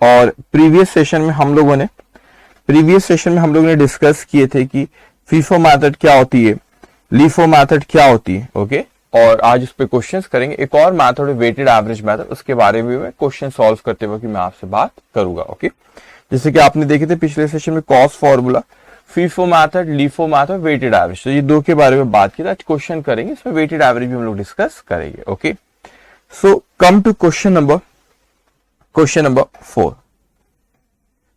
और previous session में हम लोगों ने डिस्कस किए थे कि फीफो मेथड क्या होती है, लीफो मेथड क्या होती है। ओके, और आज इस पे क्वेश्चंस करेंगे। एक और मेथड है वेटेड एवरेज मेथड, उसके बारे में मैं क्वेश्चन सॉल्व करते हुए मैं आपसे बात करूंगा। ओके, जैसे कि आपने देखे थे पिछले सेशन में cost formula, FIFO method, LIFO method, weighted average, तो ये दो के बारे में बात की। आज क्वेश्चन करेंगे, इसमें वेटेड एवरेज भी हम लोग डिस्कस करेंगे। Okay, so come to question number 4.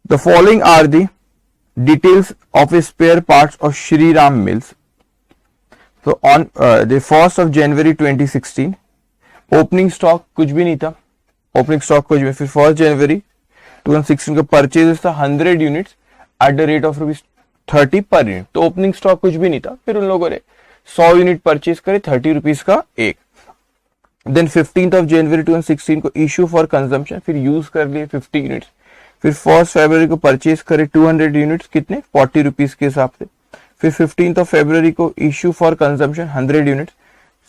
The following are the details of spare parts of Shri Ram Mills. So on the 1st of January 2016, opening stock कुछ भी नहीं था, फिर 1st जनवरी 2016 का परचेज था 100 units at the rate of ₹30 per unit, तो opening stock कुछ भी नहीं था। फिर उन लोगों ने 100 यूनिट परचेज करे ₹30 का एक। देन 15th ऑफ जनवरी 2016 को इश्यू फॉर कंजम्पशन, फिर यूज कर लिए 50 यूनिट्स। फिर 1st फरवरी को परचेज करे 200 यूनिट्स, कितने ₹40 के हिसाब से। फिर 15th ऑफ फरवरी को issue for consumption 100 units.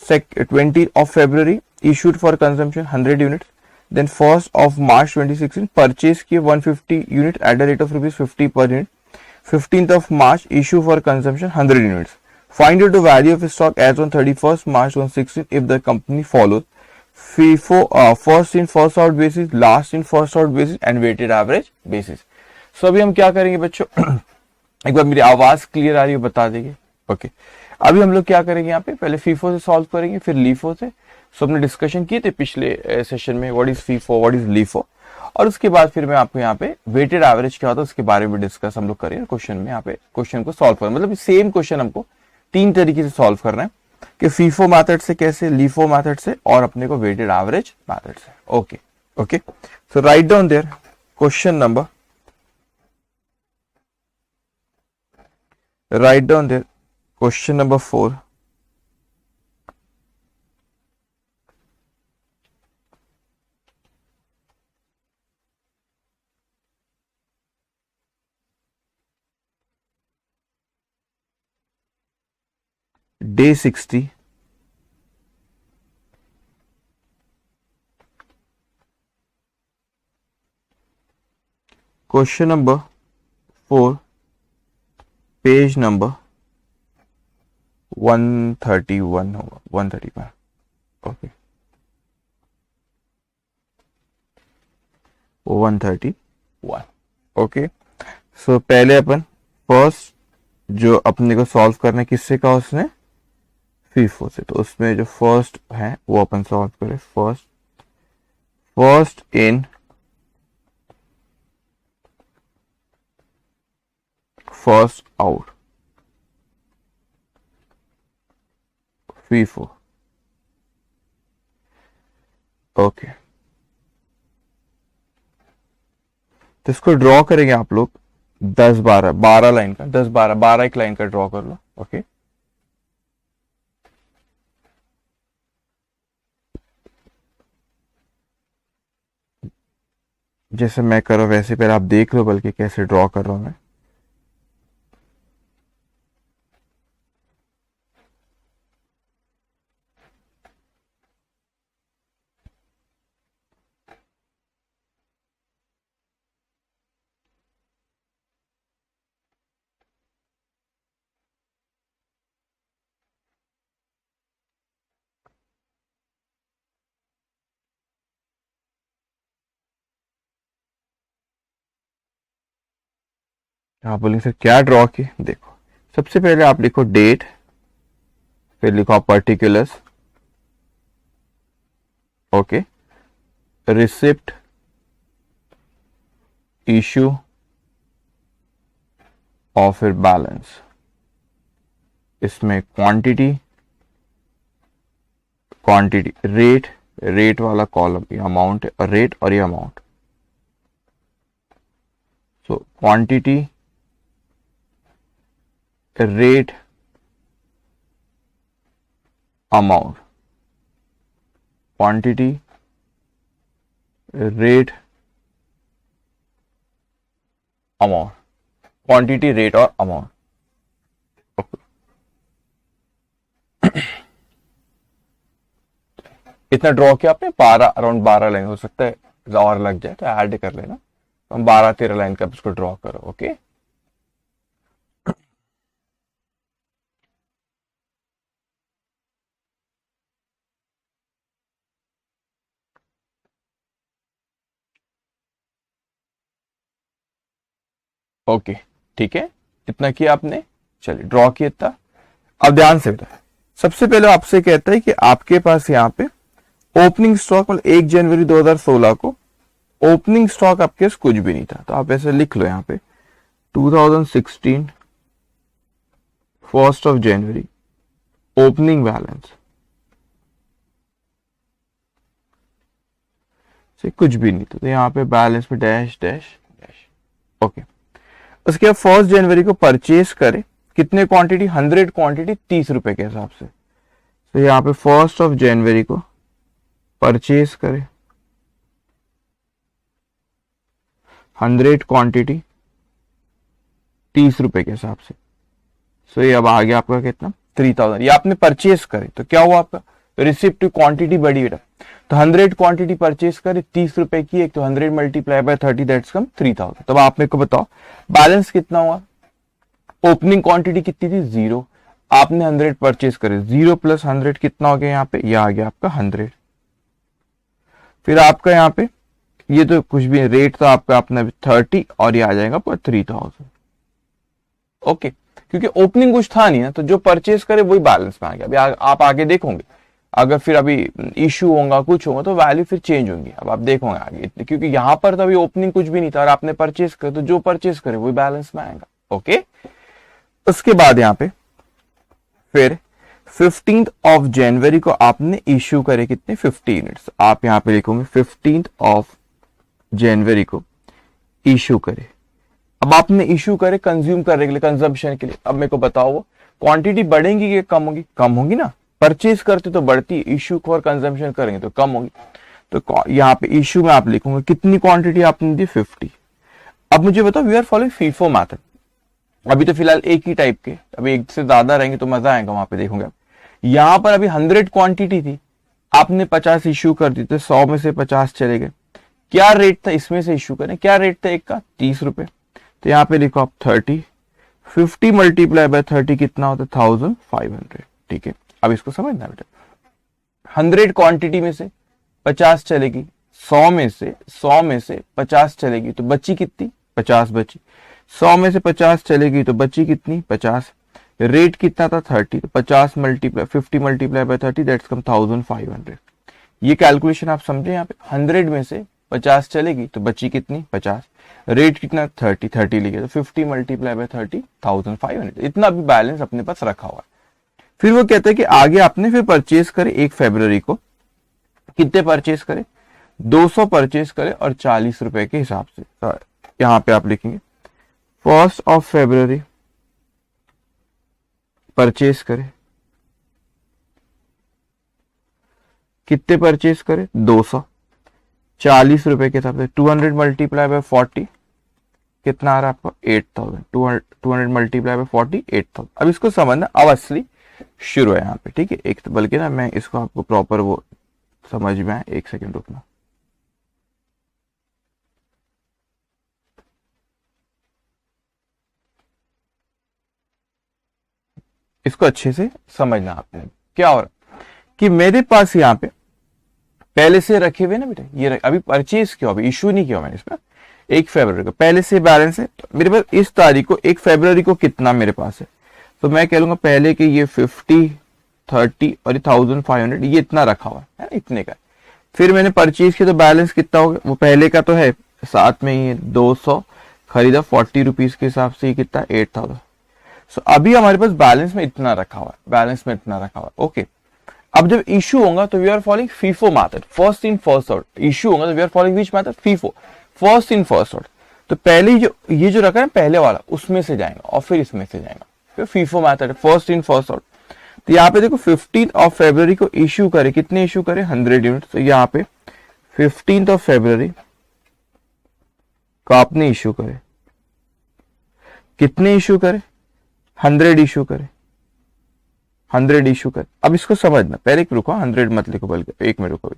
20th of February issued for consumption 100 units. Then 1st of March 2016 purchase किए 150 unit at the rate of ₹50 per unit. 15th of March issue for consumption 100 units. Find out the value of stock as on 31st March 2016 if the company follows FIFO first in first out basis, last in first out basis and weighted average basis. So अभी हम क्या करेंगे बच्चों एक बार मेरी आवाज clear आ रही है बता देंगे। ओके, अभी हम लोग क्या करेंगे यहाँ पे, पहले फीफो से सॉल्व करेंगे फिर लीफो से। सो हमने डिस्कशन किए थे पिछले सेशन में what is FIFO, what is LIFO, और उसके बाद फिर मैं आपको यहाँ पे वेटेड एवरेज क्या होता है उसके बारे में डिस्कस हम लोग करेंगे। क्वेश्चन में यहाँ पे क्वेश्चन को सॉल्व करें, मतलब सेम क्वेश्चन हमको 3 तरीके से सॉल्व करना है कि फीफो मेथड से कैसे, लीफो मेथड से, और अपने को वेटेड एवरेज मेथड से। Okay okay, so write down there question number, write down there question number 4. Day 60. Question number 4, page number 131 होगा, 131। ओके, 131। ओके, सो पहले अपन फर्स्ट जो अपने को सॉल्व करना है किससे का, उसने फीफो से, तो उसमें जो फर्स्ट है वो अपन सॉल्व करें। First in first out, FIFO. Okay, तो इसको ड्रॉ करेंगे आप लोग 12 लाइन का, 12 एक लाइन का ड्रॉ कर लो। ओके, जैसे मैं कर रहा हूं वैसे पहले आप देख लो, बल्कि कैसे ड्रॉ कर रहा हूं मैं। आप बोलेंगे सर क्या ड्रॉ की, देखो सबसे पहले आप लिखो डेट, फिर लिखो आप पर्टिकुलर्स। ओके, रिसिप्ट, इशू और फिर बैलेंस। इसमें क्वांटिटी, रेट वाला कॉलम ये अमाउंट है, और रेट और ये amount. So quantity, rate, amount, quantity, rate, amount, quantity, rate और अमाउंट। इतना ड्रॉ किया आपने, 12 अराउंड 12 लाइन, हो सकता है और लग जाए तो ऐड कर लेना। 12-13 लाइन का उसको ड्रॉ करो। ओके, ओके, ठीक है, इतना किया आपने, चलिए ड्रॉ किया इतना। अब ध्यान से बेटा, सबसे पहले आपसे कहता है कि आपके पास यहाँ पे ओपनिंग स्टॉक मतलब 1 जनवरी 2016 को ओपनिंग स्टॉक आपके पास कुछ भी नहीं था, तो आप ऐसे लिख लो यहाँ पे 2016 1 जनवरी ओपनिंग बैलेंस से कुछ भी नहीं था, तो यहाँ पे बैलेंस में डैश डैश डैश। ओके, उसके बाद 1 जनवरी को परचेज करे, कितने क्वांटिटी, 100 क्वांटिटी 30 रुपए के हिसाब से, तो यहाँ पे 1 जनवरी को परचेज करे 100 क्वांटिटी 30 रुपए के हिसाब से। सो ये अब आ गया आपका कितना, 3000। ये आपने परचेज करे तो क्या हुआ आपका, रिसिप्ट क्वांटिटी बढ़ी बेटा, तो 100 क्वांटिटी परचेज करे 30 रुपए की एक, तो 100 मल्टीप्लाई बाय 30 दैट्स कम 3000। तब आप मेरे को बताओ बैलेंस कितना हुआ, ओपनिंग क्वांटिटी कितनी थी 0, आपने 100 परचेज करे, 0 प्लस 100 कितना हो गया यहाँ पे, ये आ गया आपका 100। फिर आपका यहाँ पे ये तो कुछ भी रेट तो आपका अपना 30 और ये आ जाएगा पर 3000। ओके, क्योंकि ओपनिंग कुछ था नहीं ना, तो जो परचेज करे वही बैलेंस में आ गया। अभी आप आगे देखोगे, अगर फिर अभी इश्यू होगा कुछ होगा तो वैल्यू फिर चेंज होंगी, अब आप देखोगे आगे, क्योंकि यहाँ पर तो अभी ओपनिंग कुछ भी नहीं था और आपने परचेज करे, तो जो परचेज करे वही बैलेंस में आएगा। ओके, उसके बाद यहाँ पे फिर 15 जनवरी को आपने इश्यू करे कितने, 50 यूनिट्स, आप यहाँ पे लिखोगे 15 जनवरी को इश्यू करे। अब आपने इश्यू करे कंज्यूम करने के लिए, कंजम्पशन के लिए। अब मेरे को बताओ वो क्वांटिटी बढ़ेंगी कि कम होगी, कम होगी ना, परचेज करते तो बढ़ती, इश्यू फॉर कंजम्पशन करेंगे तो कम होगी। तो यहाँ पे इश्यू में आप लिखोगे कितनी क्वांटिटी आपने दी, 50। अब मुझे बताओ, we are following FIFO method, अभी तो फिलहाल एक ही टाइप के, अभी एक से ज्यादा रहेंगे तो मजा आएगा, वहां पे देखोगे आप। यहां पर अभी 100 क्वांटिटी थी, आपने 50 इश्यू कर दी, तो 100 में से 50 चले गए। क्या रेट था इसमें से इश्यू करें, क्या रेट था एक का, 30 रुपए, तो यहाँ पे लिखो आप 30, 50 मल्टीप्लाई बाय 30 कितना होता है, 1500। ठीक है, अब इसको समझना बेटा, 100 क्वांटिटी में से 50 चलेगी, 100 में से 50 चलेगी, तो बची कितनी, 50 बची। 100 में से 50 चलेगी तो बची कितनी, 50। रेट कितना था, 30, तो 50 मल्टीप्लाई 50 मल्टीप्लाई बाय 30 दैट्स कम 1500। ये कैलकुलेशन आप समझे, यहाँ पे 100 में से 50 चलेगी तो बची कितनी, 50। रेट कितना, 30 लिखे, तो 50 मल्टीप्लाई बाय 30 1500। इतना भी बैलेंस अपने पास रखा हुआ है। फिर वो कहते हैं कि आगे आपने फिर परचेज करे 1 फरवरी को, कितने परचेज करे, 200 परचेज करे और 40 रुपए के हिसाब से। तो यहाँ पे आप लिखेंगे 1 फरवरी परचेज करे, कितने परचेज करे, 200, 40 रुपए के हिसाब से। 200 मल्टीप्लाई बाय 40 कितना आ रहा है आपको, 8000। 200 मल्टीप्लाई बाय 40 8000। अब इसको समझना, अब असली शुरू है यहाँ पे, ठीक है। एक तो बल्कि ना मैं इसको आपको प्रॉपर वो समझ में आए, एक सेकंड रुकना। इसको अच्छे से समझना आपने, क्या हो रहा कि मेरे पास यहाँ पे पहले से रखे हुए ना बेटा, ये अभी परचेज किया, अभी इशू नहीं किया मैंने इसमें, 1 फरवरी को पहले से बैलेंस है। तो मेरे पास इस तारीख को 1 फरवरी को कितना मेरे पास है, तो मैं कह लूंगा पहले कि ये 50, 30 और 1500 ये इतना रखा हुआ है, इतने का। फिर मैंने परचेज किया तो बैलेंस कितना हो गया, वो पहले का तो है, साथ में ये 200 खरीदा 40 रुपीज के हिसाब से, ये कितना 8000। सो अभी हमारे पास बैलेंस में इतना रखा हुआ है, बैलेंस में इतना रखा हुआ है। ओके, अब जब इशू होगा तो we are following FIFO method, first in first out. Issue होगा तो we are following which method, FIFO, first in first out. तो पहले जो ये जो रखा है पहले वाला, उसमें से जाएगा और फिर इसमें से जाएगा, फिर FIFO method, first in first out. तो यहाँ पे देखो 15 फरवरी को इशू करे, कितने इशू करे, 100 यूनिट। तो यहाँ पे 15 फरवरी को आपने इशू करे, कितने इशू करे, 100 इशू करे, 100 इशू करे। अब इसको समझना, पहले एक रुको, 100 मत लिखो बल्कि एक में रुको।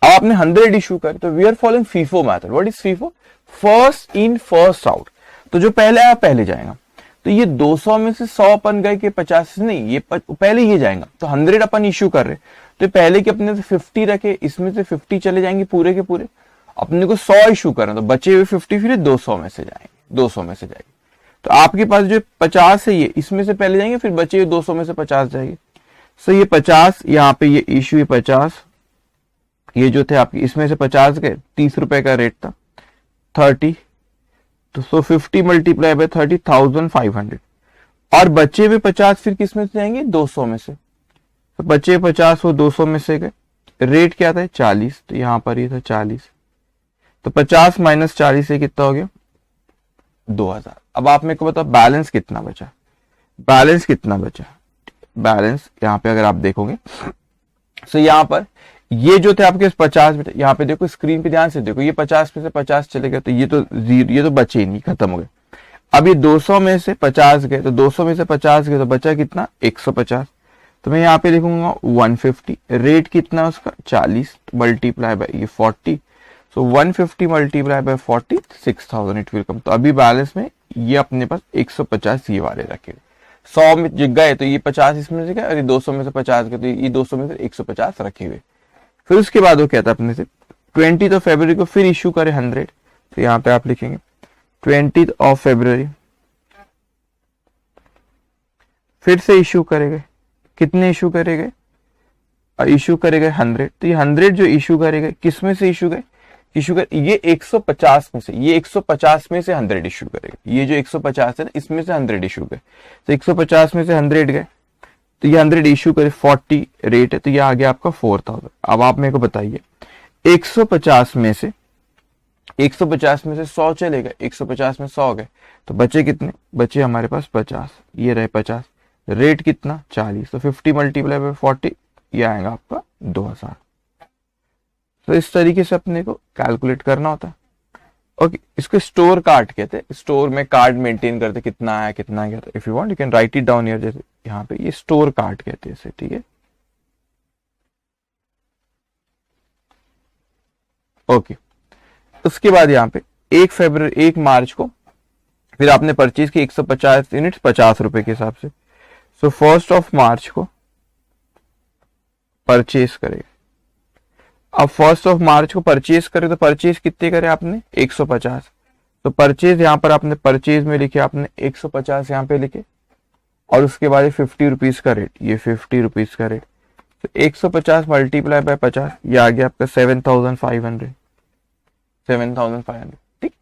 अब आपने 100 इशू करे तो we are following FIFO method. What is FIFO? First in first out. तो जो पहले आया पहले जाएगा। तो ये 200 में से 100 अपन गए कि 50 नहीं, ये पहले ये जाएगा। तो 100 अपन इशू कर रहे तो पहले के अपने से 50 रखे, इसमें से 50 चले जाएंगे पूरे के पूरे। अपने को 100 इशू करना तो बचे हुए 50 फिर 200 में से जाएंगे, 200 में से जाएंगे। तो आपके पास जो 50 है ये इसमें से पहले जाएंगे, फिर बचे हुए 200 में से 50 जाएंगे। सो ये 50 यहाँ पे ये इशू, ये 50 ये जो थे आपके इसमें से 50 गए, 30 रुपए का रेट था, 30 तो 50 मल्टीप्लाई बाय 30,500 और बचे हुए 50 फिर किस में से जाएंगे? 200 में से। तो बचे 50 वो 200 में से गए। रेट क्या था? 40, तो यहां पर ये था 40। तो 50 माइनस 40 से कितना हो गया? 2000। अब आप मेरे को बताओ बैलेंस कितना बचा? बैलेंस कितना बचा? बैलेंस यहाँ पे अगर आप देखोगे तो यहाँ पर ये जो थे आपके 50 में, यहाँ पे देखो स्क्रीन पे ध्यान से देखो, ये 50 में से 50 चले गए तो ये तो जीरो, ये तो बचे ही नहीं, खत्म हो गए। अब ये 200 में से 50 गए तो 200 में से 50 गए तो बचा कितना? 150। तो मैं यहाँ पे लिखूंगा 150। रेट कितना उसका? 40 मल्टीप्लाई बाय ये 40। सो 150 मल्टीप्लाई बाय 40 6000 इट विल कम। तो अभी बैलेंस में ये अपने पास 150 ये वाले रखे। 100 में गए तो ये 50 इसमें से गए और ये 200 में से 50 गए तो ये 200 में से 150 रखे हुए। फिर उसके बाद वो कहता है अपने से 20 फरवरी को फिर इशू करे 100। तो यहाँ पे आप लिखेंगे 20 फरवरी फिर से इशू करेंगे। कितने इशू करेंगे? इशू करेंगे 100। तो ये 100 जो इशू करेंगे किस में से इशू गए? इशू कर ये 150 में से, ये 150 में से 100 इशू करेगा। ये जो 150 है ना इसमें से 100 इशू गए। तो 150 में से 100 गए तो ये 100 इशू करे, 40 रेट है तो ये आ गया आपका 4000। अब आप मेरे को बताइए 150 में से 100 चले गए, 150 में 100 गए तो बचे कितने? बचे हमारे पास 50। ये रहे 50। रेट कितना? 40। तो 50 मल्टीप्लाई बाय 40 ये आएगा आपका 2000। तो इस तरीके से अपने को कैलकुलेट करना होता है। ओके, इसको स्टोर कार्ड कहते हैं। स्टोर में कार्ड मेंटेन करते कितना आया कितना गया। If you want you can write it down here, जैसे यहाँ पे ये स्टोर कार्ड कहते हैं इसे, ठीक है। ओके, उसके बाद यहाँ पे 1 मार्च को फिर आपने परचेज की 150 यूनिट 50 रुपए के हिसाब से। सो 1 मार्च को परचेज करेगा। अब 1 मार्च को परचेज करे तो परचेज कितने करे आपने? 150। तो परचेज यहाँ पर आपने परचेज में लिखे आपने 150 यहाँ पे लिखे और उसके बाद 50 रुपीज का रेट, ये 50 रुपीज का रेट। तो 150 मल्टीप्लाई बाय 50 ये आ गया आपका 7500। ठीक।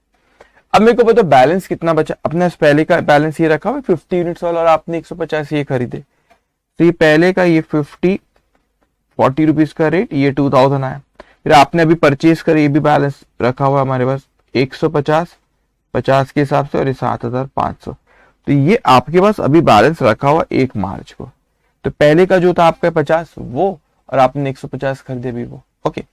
अब मेरे को पता बैलेंस कितना बचा। अपने पहले का बैलेंस ये रखा हुआ 50 यूनिट्स वाला और आपने 150 ये खरीदे। तो ये पहले का ये 40 रुपीज का रेट, ये 2000 आया। फिर आपने अभी परचेज कर, ये भी बैलेंस रखा हुआ हमारे पास 150 के हिसाब से और ये 7500। तो ये आपके पास अभी बैलेंस रखा हुआ 1 मार्च को। तो पहले का जो था आपका 50 वो और आपने 150 खरीदे भी वो। ओके,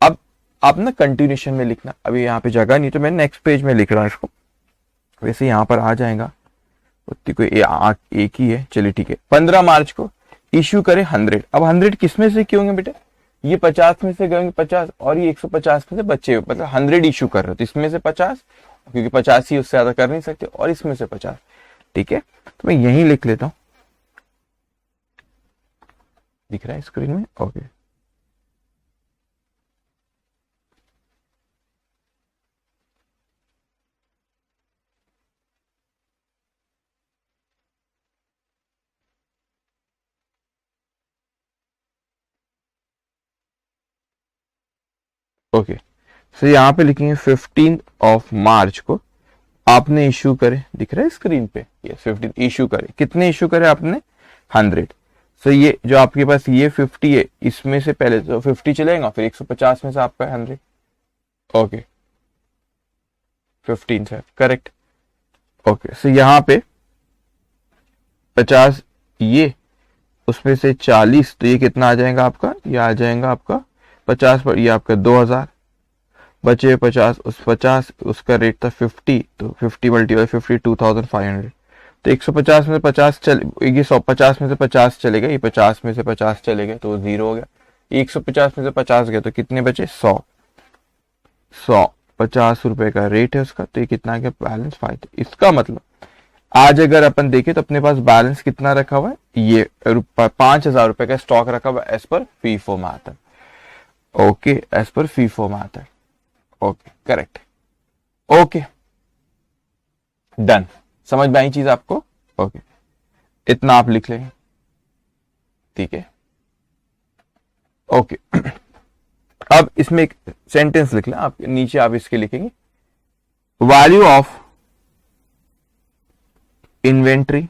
अब आप ना कंटिन्यूशन में लिखना। अभी यहाँ पे जगह नहीं तो मैं नेक्स्ट पेज में लिख रहा हूँ इसको। वैसे यहाँ पर आ जाएगा, उतनी कोई एक ही है। चलिए ठीक है। 15 मार्च को इश्यू करे 100। अब 100 किसमें से क्यों होंगे बेटे? ये 50 में से गए 50 और ये 150 में से बचे हुए, मतलब 100 इशू कर रहे हो तो इसमें से 50, क्योंकि 50 ही उससे ज्यादा कर नहीं सकते, और इसमें से 50। ठीक है, तो मैं यहीं लिख लेता हूं। दिख रहा है स्क्रीन में? ओके। ओके, सो यहाँ पे लिखेंगे 15 मार्च को आपने इशू करे। दिख रहा है स्क्रीन पे? ये 15 इशू करे। कितने इशू करे आपने? 100। सो ये जो आपके पास ये 50 है, इसमें से पहले तो 50 चलेगा, फिर 150 में से आपका 100। ओके, 15 से करेक्ट। ओके, सो यहाँ पे 50 ये, उसमें से 40, तो ये कितना आ जाएगा आपका? ये आ जाएगा आपका 50 पर, ये आपका 2000। बचे 50, उस 50 उसका रेट था 50, तो 50 मल्टीप्लाई 50 2500। तो 150 में से 50 चले, ये 150 में से 50 चले गए, ये 50 में से 50 चले गए तो 0 हो गया। 150 में से 50 गया तो कितने बचे 100, 50 रुपए का रेट है उसका, तो ये कितना गया बैलेंस 5। इसका मतलब आज अगर अपन देखें तो अपने पास बैलेंस कितना रखा हुआ है, ये 5,000 रुपए का स्टॉक रखा हुआ है एज पर फीफो में आता है। ओके, एज पर फीफो में आता है। Okay, correct. Okay, done. समझ में आई चीज आपको? ओके, इतना आप लिख लेंगे, ठीक है। ओके, अब इसमें एक सेंटेंस लिख लें आप, नीचे आप इसके लिखेंगे value of inventory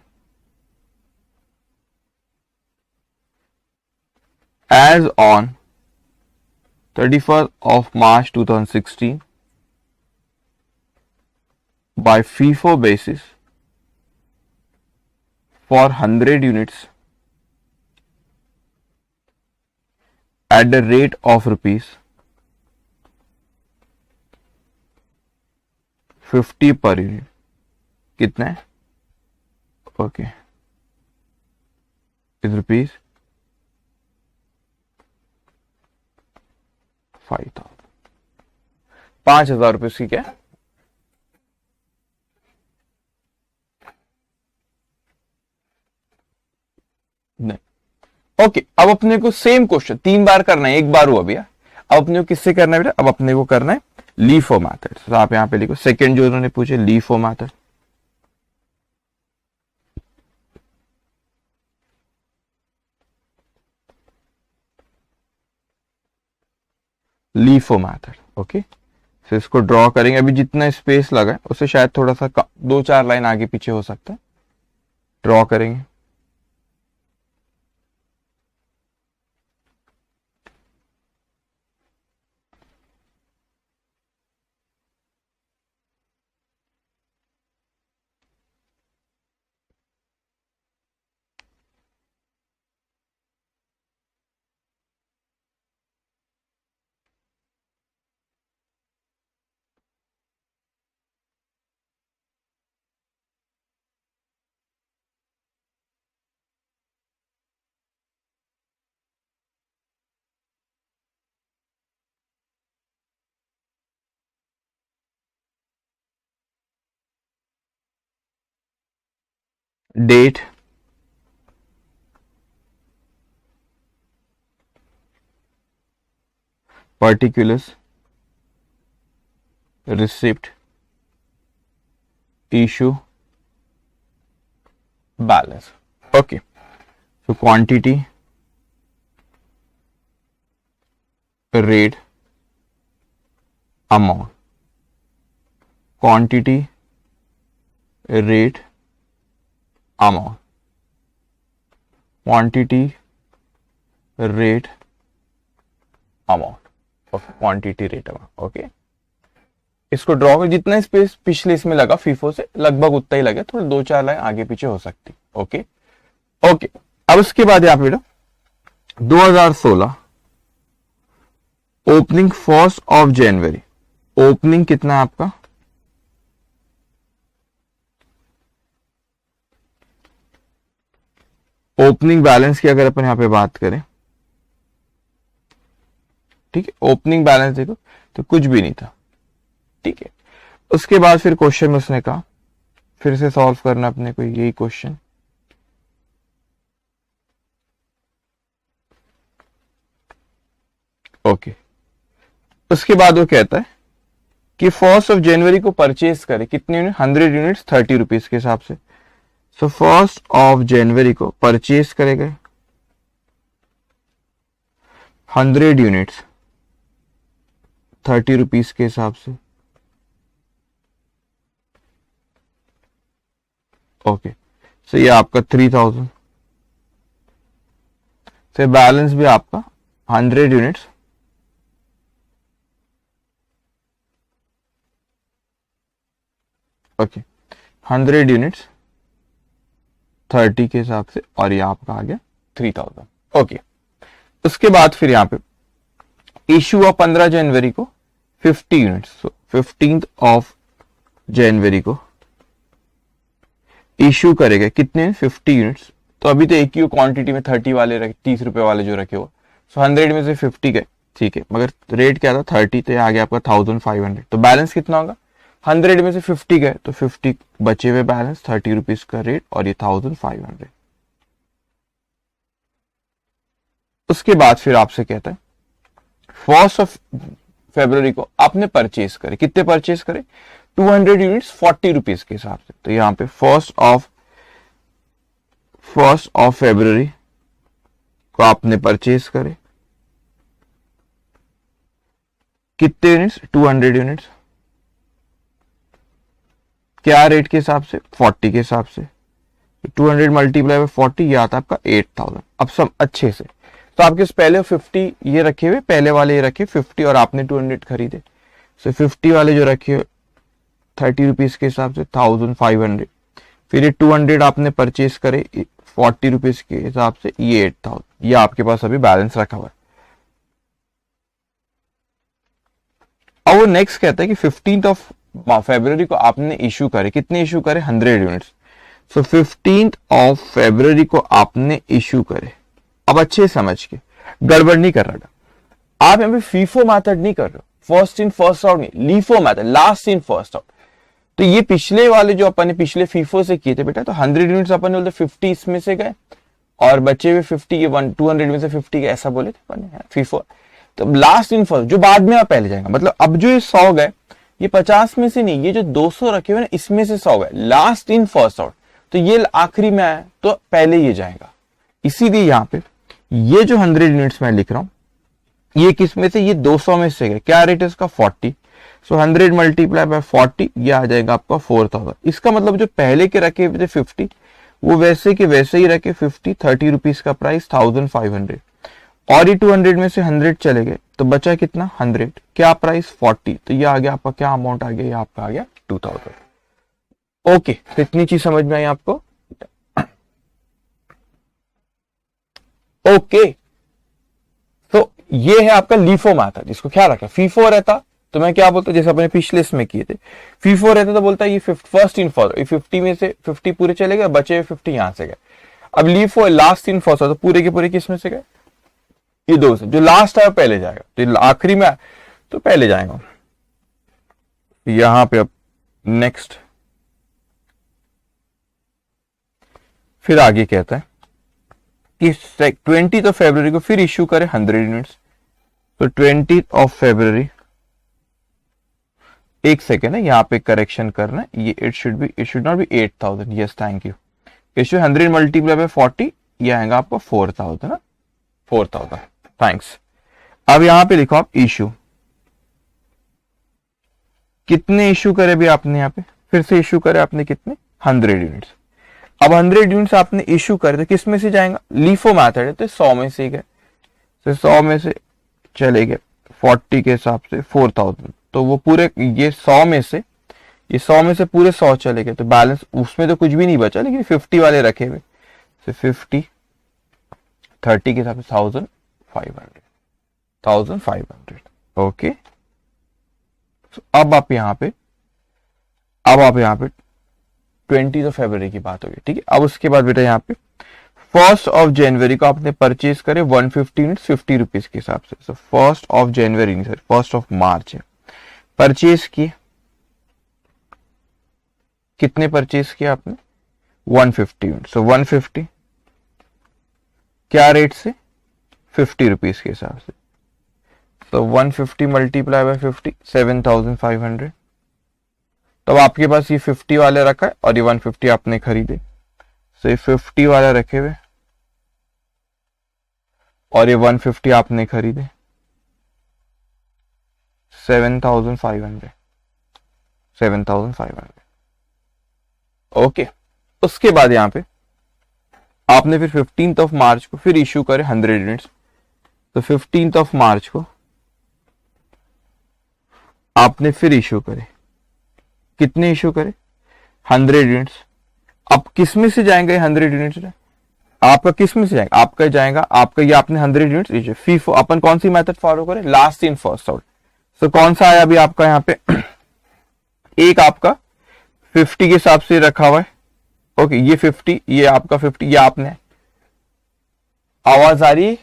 as on 31st of March 2016 by FIFO basis for 100 units at the rate of rupees 50 per unit। कितना है? ओके, इज रुपीज 5,000 रुपये की क्या? नहीं। ओके, अब अपने को सेम क्वेश्चन 3 बार करना है, एक बार हुआ भैया। अब अपने को किससे करना है बेटा? अब अपने को करना है लीफो मैथड। तो आप यहां पे लिखो सेकंड जो उन्होंने पूछे LIFO method. LIFO method. Okay, तो इसको ड्रॉ करेंगे। अभी जितना स्पेस लगा है उससे शायद थोड़ा सा 2-4 लाइन आगे पीछे हो सकता है। ड्रॉ करेंगे। Date, particulars, receipt, issue, balance। okay, so quantity, rate, amount, quantity, rate, amount, quantity, rate, amount, quantity rate amount. Okay, इसको ड्रॉ कर, जितना स्पेस पिछले इसमें लगा फीफो से लगभग उतना ही लगे, थोड़ा 2-4 लाइन आगे पीछे हो सकती। ओके ओके, अब उसके बाद यहाँ पे बेटा 2016 opening 1st of January, opening कितना है आपका? ओपनिंग बैलेंस की अगर अपन यहां पे बात करें, ठीक है, ओपनिंग बैलेंस देखो तो कुछ भी नहीं था। ठीक है, उसके बाद फिर क्वेश्चन में उसने कहा फिर से सॉल्व करना अपने को यही क्वेश्चन। ओके, उसके बाद वो कहता है कि 1st ऑफ जनवरी को परचेज करे, कितने यूनिट? 100 यूनिट्स 30 रुपीज के हिसाब से। सो 1st ऑफ जनवरी को परचेज करेगा 100 यूनिट्स 30 रुपीज के हिसाब से। ओके, सो ये आपका 3000 से बैलेंस भी आपका 100 यूनिट्स ओके 100 यूनिट्स 30 के हिसाब से, और ये आपका आ गया 3000। ओके, उसके बाद फिर यहाँ पे इशू हुआ 15 जनवरी को 50 units. So 15th of January को इशू करेगा कितने? 50 यूनिट्स। तो अभी तो एक ही क्वांटिटी में 30 वाले रखे, 30 रुपए वाले जो रखे हो, सो 100 में से 50 गए, ठीक है, मगर रेट क्या था 30, तो ये आ गया आपका 1500। तो बैलेंस कितना होगा, 100 में से 50 गए तो 50 बचे हुए बैलेंस 30 रुपीज का रेट और ये 1500। उसके बाद फिर आपसे कहता है 1st ऑफ फरवरी को आपने परचेज करे, कितने परचेज करे, 200 यूनिट्स 40 रुपीज के हिसाब से। तो यहां पे 1st ऑफ फरवरी को आपने परचेज करे, कितने यूनिट्स, 200 यूनिट्स, क्या रेट के हिसाब से, 40 के हिसाब से। 200 मल्टीप्लाई बाय 40 ये आता है आपका 8000। अब सब अच्छे से, तो आपके पहले 50 ये रखे हुए, पहले वाले ये रखे 50 और आपने 200 खरीदे, सो 50 वाले जो रखे 30 रुपीज के हिसाब से 1500, फिर ये 200 आपने परचेज करे 40 रुपीज के हिसाब से, ये 8000, ये आपके पास अभी बैलेंस रखा हुआ है। अब वो नेक्स्ट कहता है कि 15th ऑफ फरवरी को आपने इशू करे, कितने इशू करे, 100 units. So 15th of February को आपने इशू करे। अब अच्छे समझ के, गड़बड़ नहीं कर रहा था आप, यहाँ पे फीफो मेथड नहीं कर रहे हो, फर्स्ट इन फर्स्ट आउट नहीं, LIFO method, last in first out. तो ये पिछले वाले जो अपन ने पिछले फीफो से किए थे बेटा, तो 100 यूनिट्स अपन बोलते 50 इसमें से गए और बचे हुए 50 ये 200 में से 50 गए, ऐसा बोले थे अपन फीफो। तो लास्ट इन फर्स्ट जो बाद में आप पहले जाएगा, मतलब अब जो ये 100 गए ये 50 में से नहीं, ये जो 200 रखे हुए ना इसमें से 100 गए, लास्ट इन फर्स्ट आउट, तो ये आखिरी में आया तो पहले ये जाएगा। इसीलिए यहाँ पे ये जो 100 यूनिट्स मैं लिख रहा हूं, ये किस में से, ये 200 में से गए, क्या रेट है इसका 40, सो 100 मल्टीप्लाई बाय 40 ये आ जाएगा आपका 4000। इसका मतलब जो पहले के रखे हुए थे 50 वो वैसे के वैसे ही रखे 50, 30 रुपीज का प्राइस 1500, और ये 200 में से 100 चले गए तो बचा कितना 100, क्या प्राइस 40, तो ये आ गया आपका, क्या अमाउंट आ गया, ये आपका आ गया 2000। ओके, तो इतनी चीज समझ में आई आपको। ओके, तो ये है आपका लीफो मेथड, इसको क्या रखा, फीफो रहता तो मैं क्या बोलता, जैसे अपने पिछले इसमें किए थे, फीफो रहता तो बोलता ये फर्स्ट इन फर्स्ट, ये 50 में से 50 पूरे चले गए, बचे हुए 50 यहां से गए। अब लीफो लास्ट इन फर्स्ट, तो पूरे के पूरे किस में से गए, ये दो से, जो लास्ट है पहले जाएगा, तो आखिरी में तो पहले जाएगा। यहां पे अब नेक्स्ट फिर आगे कहता है कि 20th ऑफ फरवरी को फिर इश्यू करे 100 यूनिट्स। तो 20th ऑफ फरवरी, एक सेकेंड है यहाँ पे करेक्शन करना, ये it should not be 8000, yes thank you. Issue 100 multiply by 40 ये आएगा आपको 4000 ना, 4000, थैंक्स। अब यहां पे लिखो आप इशू, कितने इशू करे भी आपने, यहाँ पे फिर से इशू करे आपने कितने, 100 यूनिट्स। अब 100 यूनिट्स आपने इशू करे तो किस में से जाएगा, लीफो मेथड है तो 100 में से गए, तो 100 में से चले गए 40 के हिसाब से 4000, तो वो पूरे ये 100 में से, ये 100 में से पूरे 100 चले गए, तो बैलेंस उसमें तो कुछ भी नहीं बचा, लेकिन 50 वाले रखे हुए, तो 50 30 के हिसाब से 1500। ओके, अब आप यहाँ पे 20th ऑफ फरवरी की बात होगी, ठीक है। अब उसके बाद बेटा यहाँ पे 1st ऑफ जनवरी को आपने परचेज करे 150 यूनिट्स 50 रुपीज के हिसाब से। सो 1st ऑफ जनवरी नहीं, सर 1st ऑफ मार्च है, परचेज किए, कितने परचेज किया आपने, 150 यूनिट, सो 150 क्या रेट से, 50 रुपीज के हिसाब से, तो 150 मल्टीप्लाई बाय 50 7500। तो आपके पास ये 50 वाले रखा है और ये 150 आपने खरीदे, तो ये 50 वाले रखे हुए और ये 150 आपने खरीदे, 7500। ओके, उसके बाद यहां पे आपने फिर 15th ऑफ मार्च को फिर इश्यू करे 100 यूनिट्स। तो 15th ऑफ मार्च को आपने फिर इश्यू करे, कितने इश्यू करे, 100 यूनिट्स। अब किस में से जाएंगे 100 यूनिट्स, आपका किस में से जाएगा, आपका जाएगा, आपका ये आपने 100 यूनिट्स फीफो, अपन कौन सी मेथड फॉलो करें, लास्ट इन फर्स्ट आउट। सो कौन सा आया अभी आपका यहाँ पे एक आपका 50 के हिसाब से रखा हुआ है, ओके, ये 50, ये आपका 50, ये आपने, आवाज आ रही,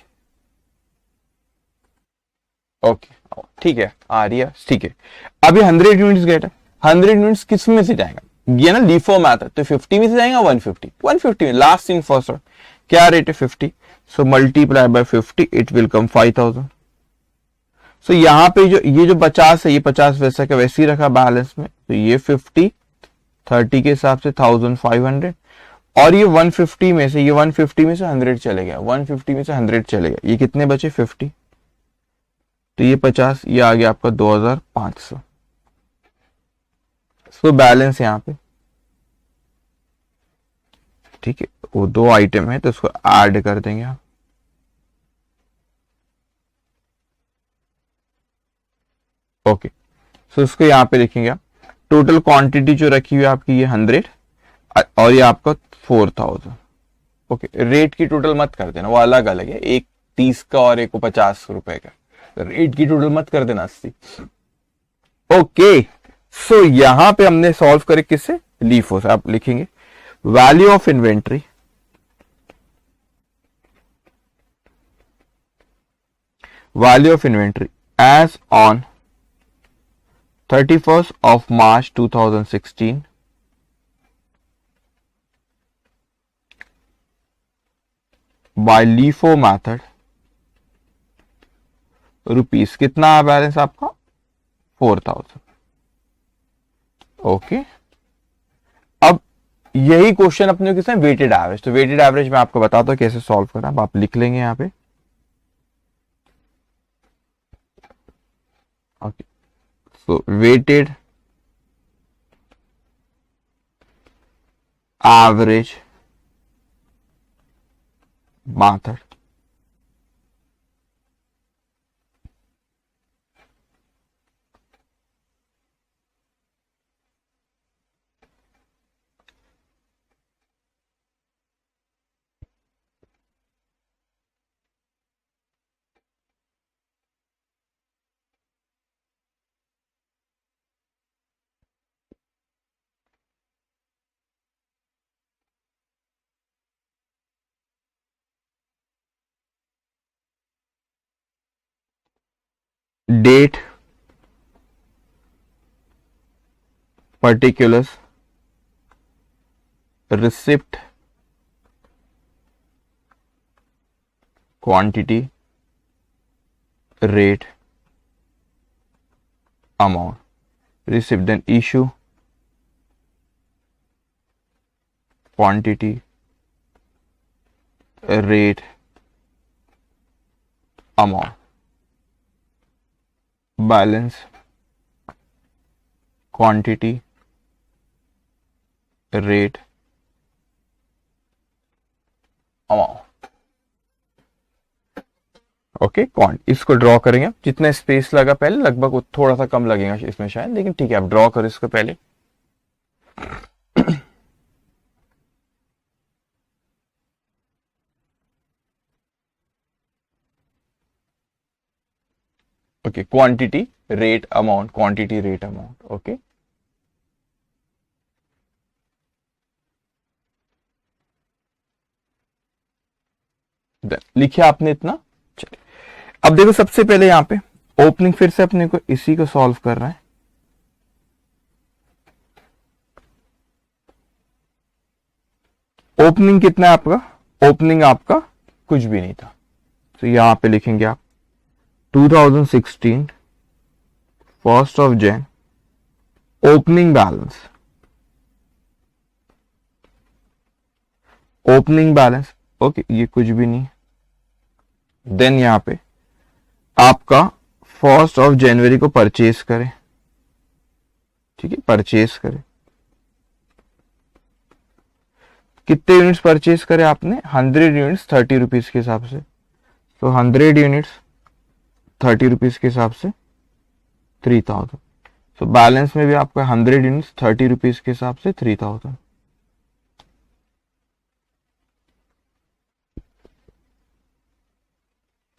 ओके ठीक है, आ रही है, ठीक है। अभी 100 यूनिट्स गेट है, 100 यूनिट्स किस में से जाएगा, ये ना LIFO मैथड, तो 50 में से जाएगा 150 में, लास्ट इन फर्स्ट आउट, क्या रेट है 50, so multiply by 50 it will कम 5000। सो यहाँ पे जो ये जो 50 है, ये 50 वैसा का वैसे ही रखा बैलेंस में, तो ये 50 30 के हिसाब से 1500, और ये 150 में से, ये 150 में से 100 चले गया, 150 में से 100 चले गया, ये कितने बचे 50, तो ये 50, ये आ गया आपका 2500। सो बैलेंस यहाँ पे, ठीक है, वो दो आइटम है तो उसको ऐड कर देंगे आप। ओके, सो इसको यहाँ पे लिखेंगे आप, टोटल क्वांटिटी जो रखी हुई है आपकी ये 100 और ये आपका 4000। ओके, रेट की टोटल मत कर देना, वो अलग अलग है, एक 30 का और एक 50 रुपए का, रेट की टोटल मत कर देना 80। ओके, सो यहां पे हमने सॉल्व करे किससे, LIFO से। आप लिखेंगे value of inventory, value of inventory as on 31st of March 2016 by LIFO method, rupees, कितना है बैलेंस आपका 4000। ओके, अब यही क्वेश्चन अपने किसने, वेटेड एवरेज, तो वेटेड एवरेज मैं आपको बताता हूं कैसे सॉल्व करना, आप लिख लेंगे यहां पे। Okay, so weighted average method, date, particulars, receipt, quantity, rate, amount, receipt, then issue, quantity, rate, amount, balance, quantity, rate, amount. Okay, इसको ड्रॉ करेंगे, जितना स्पेस लगा पहले लगभग थोड़ा सा कम लगेगा इसमें शायद, लेकिन ठीक है आप ड्रॉ करो इसको पहले। Okay, quantity rate amount, quantity rate amount. Okay, लिखिए आपने इतना। चलिए अब देखो, सबसे पहले यहां पे ओपनिंग, फिर से अपने को इसी को सॉल्व कर रहा है। ओपनिंग कितना है आपका, ओपनिंग आपका कुछ भी नहीं था, तो यहां पे लिखेंगे आप 2016 1st of Jan opening balance, opening balance. Okay, ये कुछ भी नहीं। देन यहां पे आपका 1st of January को परचेज करें, ठीक है, परचेज करें, कितने यूनिट्स परचेज करे आपने, 100 यूनिट्स 30 रुपीज के हिसाब से, तो 100 यूनिट्स 30 रुपीज के हिसाब से 3000। तो बैलेंस में भी आपका 100 यूनिट्स 30 रुपीज के हिसाब से 3000।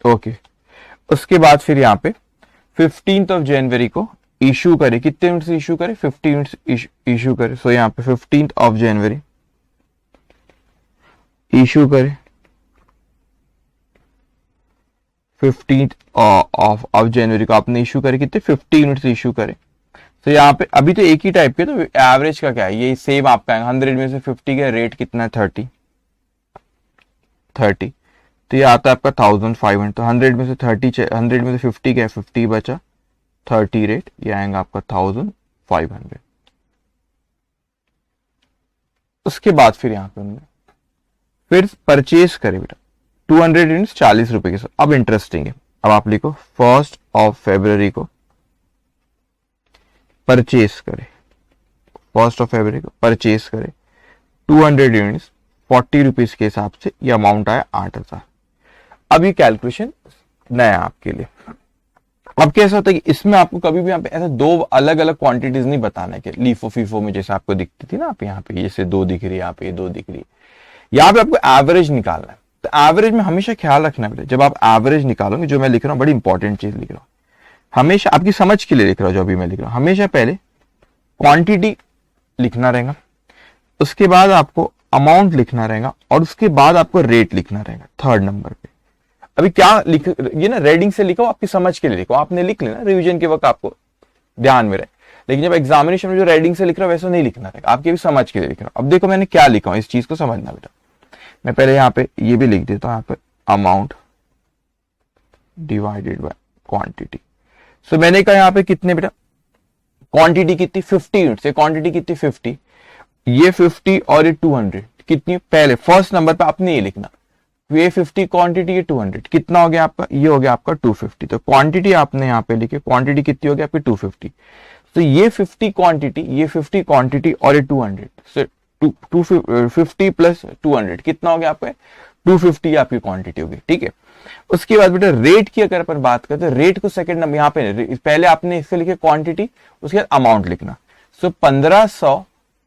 ओके, उसके बाद फिर यहाँ पे 15th of January को इशू करे, कितने यूनिट्स इशू करे, 50 यूनिट्स इशू करे। सो यहाँ पे 15th of January इशू करे 15th ऑफ जनवरी को आपने इशू करे, कितने 50 यूनिट्स इशू करे। तो यहाँ पे अभी तो एक ही टाइप के, तो एवरेज का क्या है, ये सेम आपका 100 में से 50 का रेट कितना है 30। तो ये आता है आपका 1500। तो 100 में से 30, 100 में से 50 क्या है, 50 बचा, 30 रेट, ये आएगा आपका 1500। उसके बाद फिर यहाँ पे उन्होंने फिर परचेज करे बेटा 200 यूनिट्स 40 रुपए के साथ। अब इंटरेस्टिंग है, अब आप लिखो 1 फरवरी को परचेज करे, 1 फरवरी को परचेज करे 200 यूनिट्स 40 रुपीज के हिसाब से, ये अमाउंट आया 8000। अब ये कैलकुलेशन नया आपके लिए। अब कैसा होता है कि इसमें आपको कभी भी यहाँ पे ऐसे दो अलग अलग क्वांटिटीज नहीं बताना है कि लीफो फीफो में जैसे आपको दिखती थी ना, आप यहाँ पे जैसे 2 दिख रही है, यहाँ पे 2 दिख रही है, यहाँ पे आपको एवरेज निकालना है। तो एवरेज में हमेशा ख्याल रखना है, जब आप एवरेज निकालोगे, जो मैं लिख रहा हूँ बड़ी इंपॉर्टेंट चीज लिख रहा हूँ, हमेशा आपकी समझ के लिए लिख रहा हूँ, जो अभी मैं लिख रहा हूँ, हमेशा पहले क्वांटिटी लिखना रहेगा, उसके बाद आपको अमाउंट लिखना रहेगा, और उसके बाद आपको रेट लिखना रहेगा थर्ड नंबर पे। अभी क्या लिख, ये ना रेडिंग से लिखो, आपकी समझ के लिए लिखो, आपने लिख लेना रिवीजन के वक्त आपको ध्यान में रहे, लेकिन जब एग्जामिनेशन में जो रेडिंग से लिख रहा हूं वैसा नहीं लिखना रहेगा, आपके भी समझ के लिए लिख रहा हूं। अब देखो मैंने क्या लिखा हूं, इस चीज को समझना बेटा। मैं पहले यहाँ पे ये भी लिख देता हूं, यहाँ पे अमाउंट डिवाइडेड बाय क्वांटिटी। सो मैंने कहा यहाँ पे कितने बेटा, क्वांटिटी कितनी 50 यूनिट्स, क्वांटिटी कितनी 50, ये 50 और ये 200 कितनी, पहले फर्स्ट नंबर पे आपने ये लिखना, ये 50 क्वांटिटी, ये 200, कितना हो गया आपका, ये हो गया आपका 250। तो क्वांटिटी आपने यहाँ पे लिखी, क्वांटिटी कितनी हो गया आपकी 250। तो ये 50 क्वांटिटी, ये 50 क्वांटिटी और ये 200, so 250 प्लस 200 कितना हो गया आपका 250 आपकी क्वांटिटी होगी, ठीक है। उसके बाद बेटा रेट की अगर अपन बात करते हैं, रेट को सेकंड नंबर यहाँ पे पहले आपने इससे लिखे क्वांटिटी, उसके बाद अमाउंट लिखना। सो 1500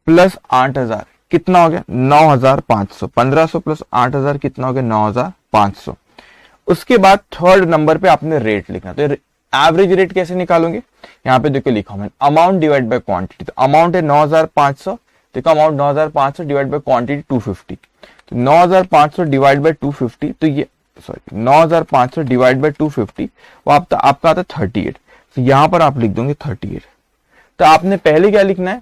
प्लस 8000 कितना हो गया 9500, 1500 प्लस 8000 कितना हो गया 9500। उसके बाद थर्ड नंबर पे आपने रेट लिखना। तो एवरेज रेट कैसे निकालोगे, यहाँ पे देखो लिखा मैंने अमाउंट डिवाइड बाय क्वांटिटी। तो अमाउंट है 9500, देखो अमाउंट 9500 डिवाइड बाय क्वांटिटी 250। तो 9500 डिवाइड बाय 250, तो ये सॉरी 9500 डिवाइड बाय 250 वो आपका आता है 38। तो यहां पर आप लिख दोगे 38। तो आपने पहले क्या लिखना है,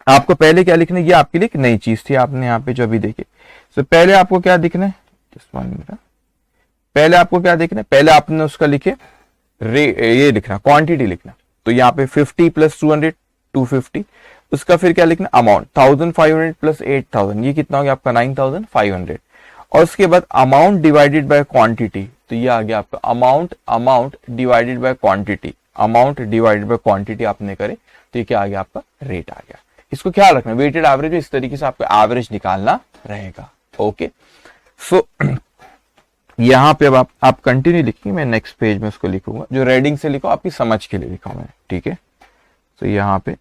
आपको पहले क्या लिखना है, ये आपके लिए एक नई चीज थी, आपने यहाँ पे जो अभी देखे। तो पहले आपको क्या दिखना है, पहले आपको क्या देखना है, पहले आपने उसका लिखे ये लिखना क्वांटिटी लिखना। तो यहाँ पे 50 प्लस 200 250, उसका फिर क्या लिखना अमाउंट 1500 प्लस 8000, ये कितना हो गया आपका 9500। और उसके बाद अमाउंट डिवाइडेड बाय क्वांटिटी, तो ये आ गया आपका amount divided by quantity, amount divided by quantity आपने करे, तो ये क्या आ गया आपका रेट आ गया। इसको ख्याल रखना, वेटेड एवरेज इस तरीके से आपको एवरेज निकालना रहेगा। ओके, सो यहां पे अब आप कंटिन्यू लिखेंगे, मैं नेक्स्ट पेज में उसको लिखूंगा, जो रेडिंग से लिखो आपकी समझ के लिए लिखा मैंने, ठीक है। तो यहां पे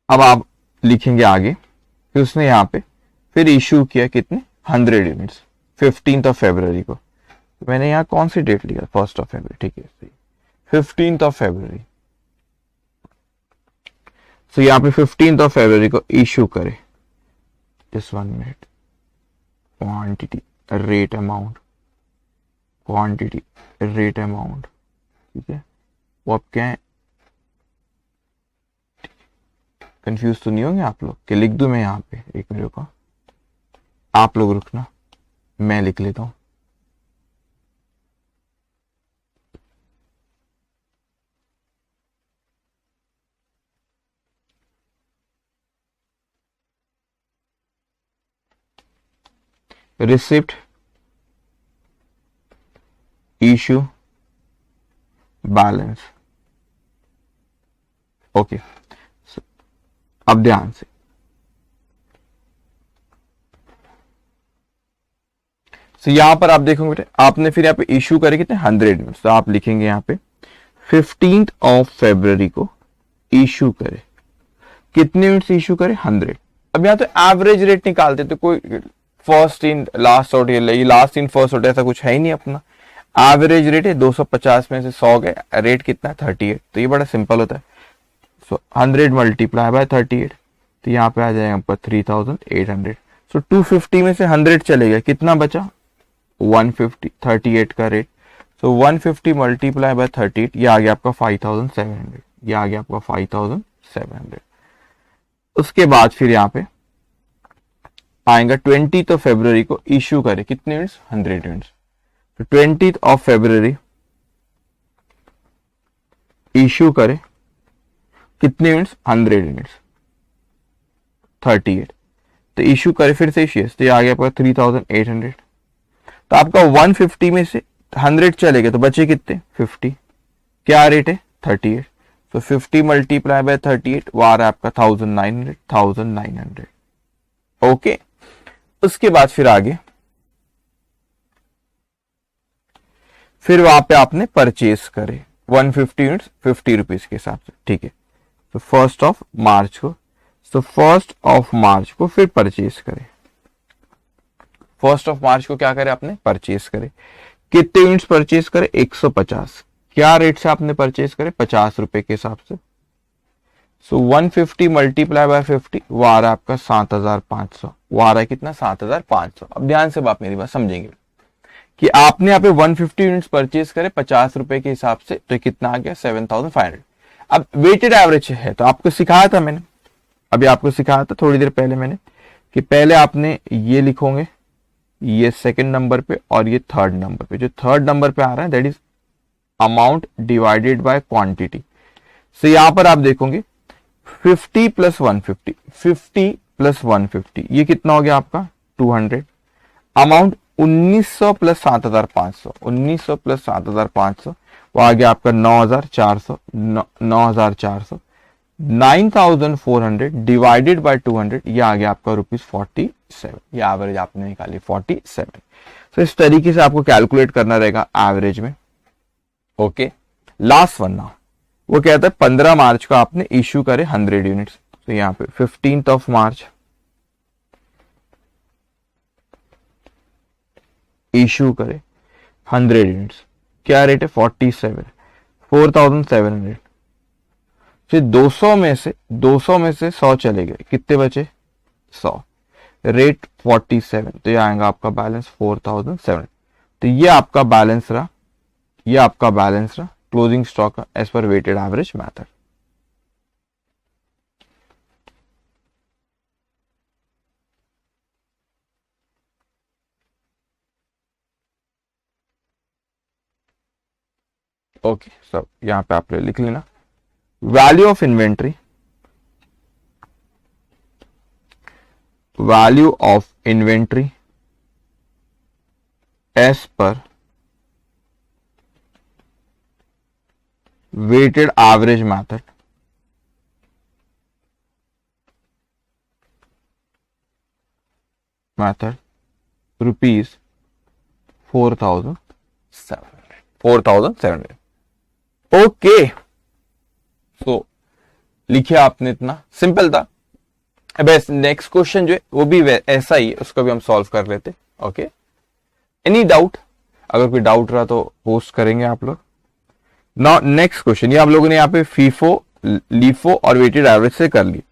अब आप लिखेंगे आगे, फिर उसने यहाँ पे फिर इशू किया कितने 100 यूनिट्स 15 फरवरी को। तो मैंने यहाँ कौन सी डेट लिया 1 फरवरी, ठीक है 15 फरवरी। तो यहाँ पे 15 फरवरी को इशू करे, just 1 minute, quantity rate amount, quantity rate amount, ठीक है। वो आप क्या है, कंफ्यूज तो नहीं होंगे आप लोग कि लिख दूं मैं यहाँ पे, एक मिनट रुको, आप लोग रुकना, मैं लिख लेता हूं। Receipt issue balance, okay. अब ध्यान से, तो यहां पर आप देखोगे बेटे, आपने फिर यहाँ पे इशू करे कितने 100 यूनिट्स, तो आप लिखेंगे यहाँ पे 15 फरवरी को इशू करे कितने यूनिट्स इशू करे 100। अब यहाँ तो एवरेज रेट निकालते तो कोई फर्स्ट इन लास्ट आउट ये लास्ट इन फर्स्ट आउट ऐसा कुछ है ही नहीं अपना। एवरेज रेट है 250 में से 100 गए, रेट कितना है 38। तो ये बड़ा सिंपल होता है। सो 100 मल्टीप्लाई बाय 38, तो यहाँ पे आ जाएगा आपका 3800। सो 250 में से 100 चले गए, कितना बचा 150, 38 का रेट। सो 150 मल्टीप्लाई बाय 38, ये आ गया आपका 5700, ये आ गया आपका 5700। उसके बाद फिर यहाँ पे आएगा 20 फरवरी को इशू करे कितने यूनिट्स 100 यूनिट्स। तो 20 फरवरी इशू करे कितने यूनिट्स 100 यूनिट्स 38। तो इशू करे फिर से शेयर्स, तो ये आ गया आपका 3800। तो आपका 150 में से 100 चले गए तो बचे कितने 50, क्या रेट है 38। तो 50 मल्टीप्लाई बाय 38 वो आ रहा है आपका 1900। ओके, उसके बाद फिर आगे फिर वहां पे आपने परचेस करे 150 यूनिट्स 50 रुपीज के हिसाब से, ठीक है। तो 1st ऑफ मार्च को, तो 1st ऑफ मार्च को फिर परचेस करे, 1st ऑफ मार्च को क्या करे आपने परचेस करे। कितने यूनिट्स परचेस करे 150, क्या रेट से आपने परचेस करे 50 रुपए के हिसाब से। सो 150 मल्टीप्लाई बाय 50 वो आ रहा है आपका 7500, वो आ रहा है कितना 7500। अब ध्यान से आप मेरी बात समझेंगे कि आपने यहाँ पे 150 यूनिट्स परचेस करे 50 रुपए के हिसाब से, तो कितना आ गया 7500। अब वेटेड एवरेज है, तो आपको सिखाया था मैंने, अभी आपको सिखाया था थोड़ी देर पहले मैंने, कि पहले आपने ये लिखोगे ये सेकंड नंबर पे और ये थर्ड नंबर पे। जो थर्ड नंबर पे आ रहा है that is amount divided by quantity. So यहां पर आप देखोगे 50 प्लस 150, 50 प्लस 150 ये कितना हो गया आपका 200। अमाउंट 1900 प्लस 7500, 1900 प्लस 7500 वो आ गया आपका 9400, 9400। 9400 डिवाइडेड बाय 200 ये आ गया आपका ₹47। ये एवरेज आपने निकाली 47। तो इस तरीके से आपको कैलकुलेट करना रहेगा एवरेज में। ओके, लास्ट वन ना, वो कहता है 15 मार्च को आपने इश्यू करे 100 यूनिट्स। तो यहाँ पे 15th ऑफ मार्च इश्यू करे 100 यूनिट्स, क्या रेट है 47, 4700। फिर 200 में से 100 चले गए, कितने बचे 100, रेट 47। तो ये आएगा आपका बैलेंस 4700। तो ये आपका बैलेंस रहा, ये आपका बैलेंस रहा क्लोजिंग स्टॉक का as per weighted average method. Okay, सब यहां पे आप लिख लेना। Value of inventory, value of inventory as per weighted average method rupees 4700। Okay, so लिखिए आपने, इतना सिंपल था। अब नेक्स्ट क्वेश्चन जो है वो भी ऐसा ही है, उसको भी हम सॉल्व कर लेते। ओके, एनी डाउट, अगर कोई डाउट रहा तो पोस्ट करेंगे आप लोग। नाउ नेक्स्ट क्वेश्चन, ये आप लोगों ने यहाँ पे फीफो, लीफो और वेटेड एवरेज से कर ली।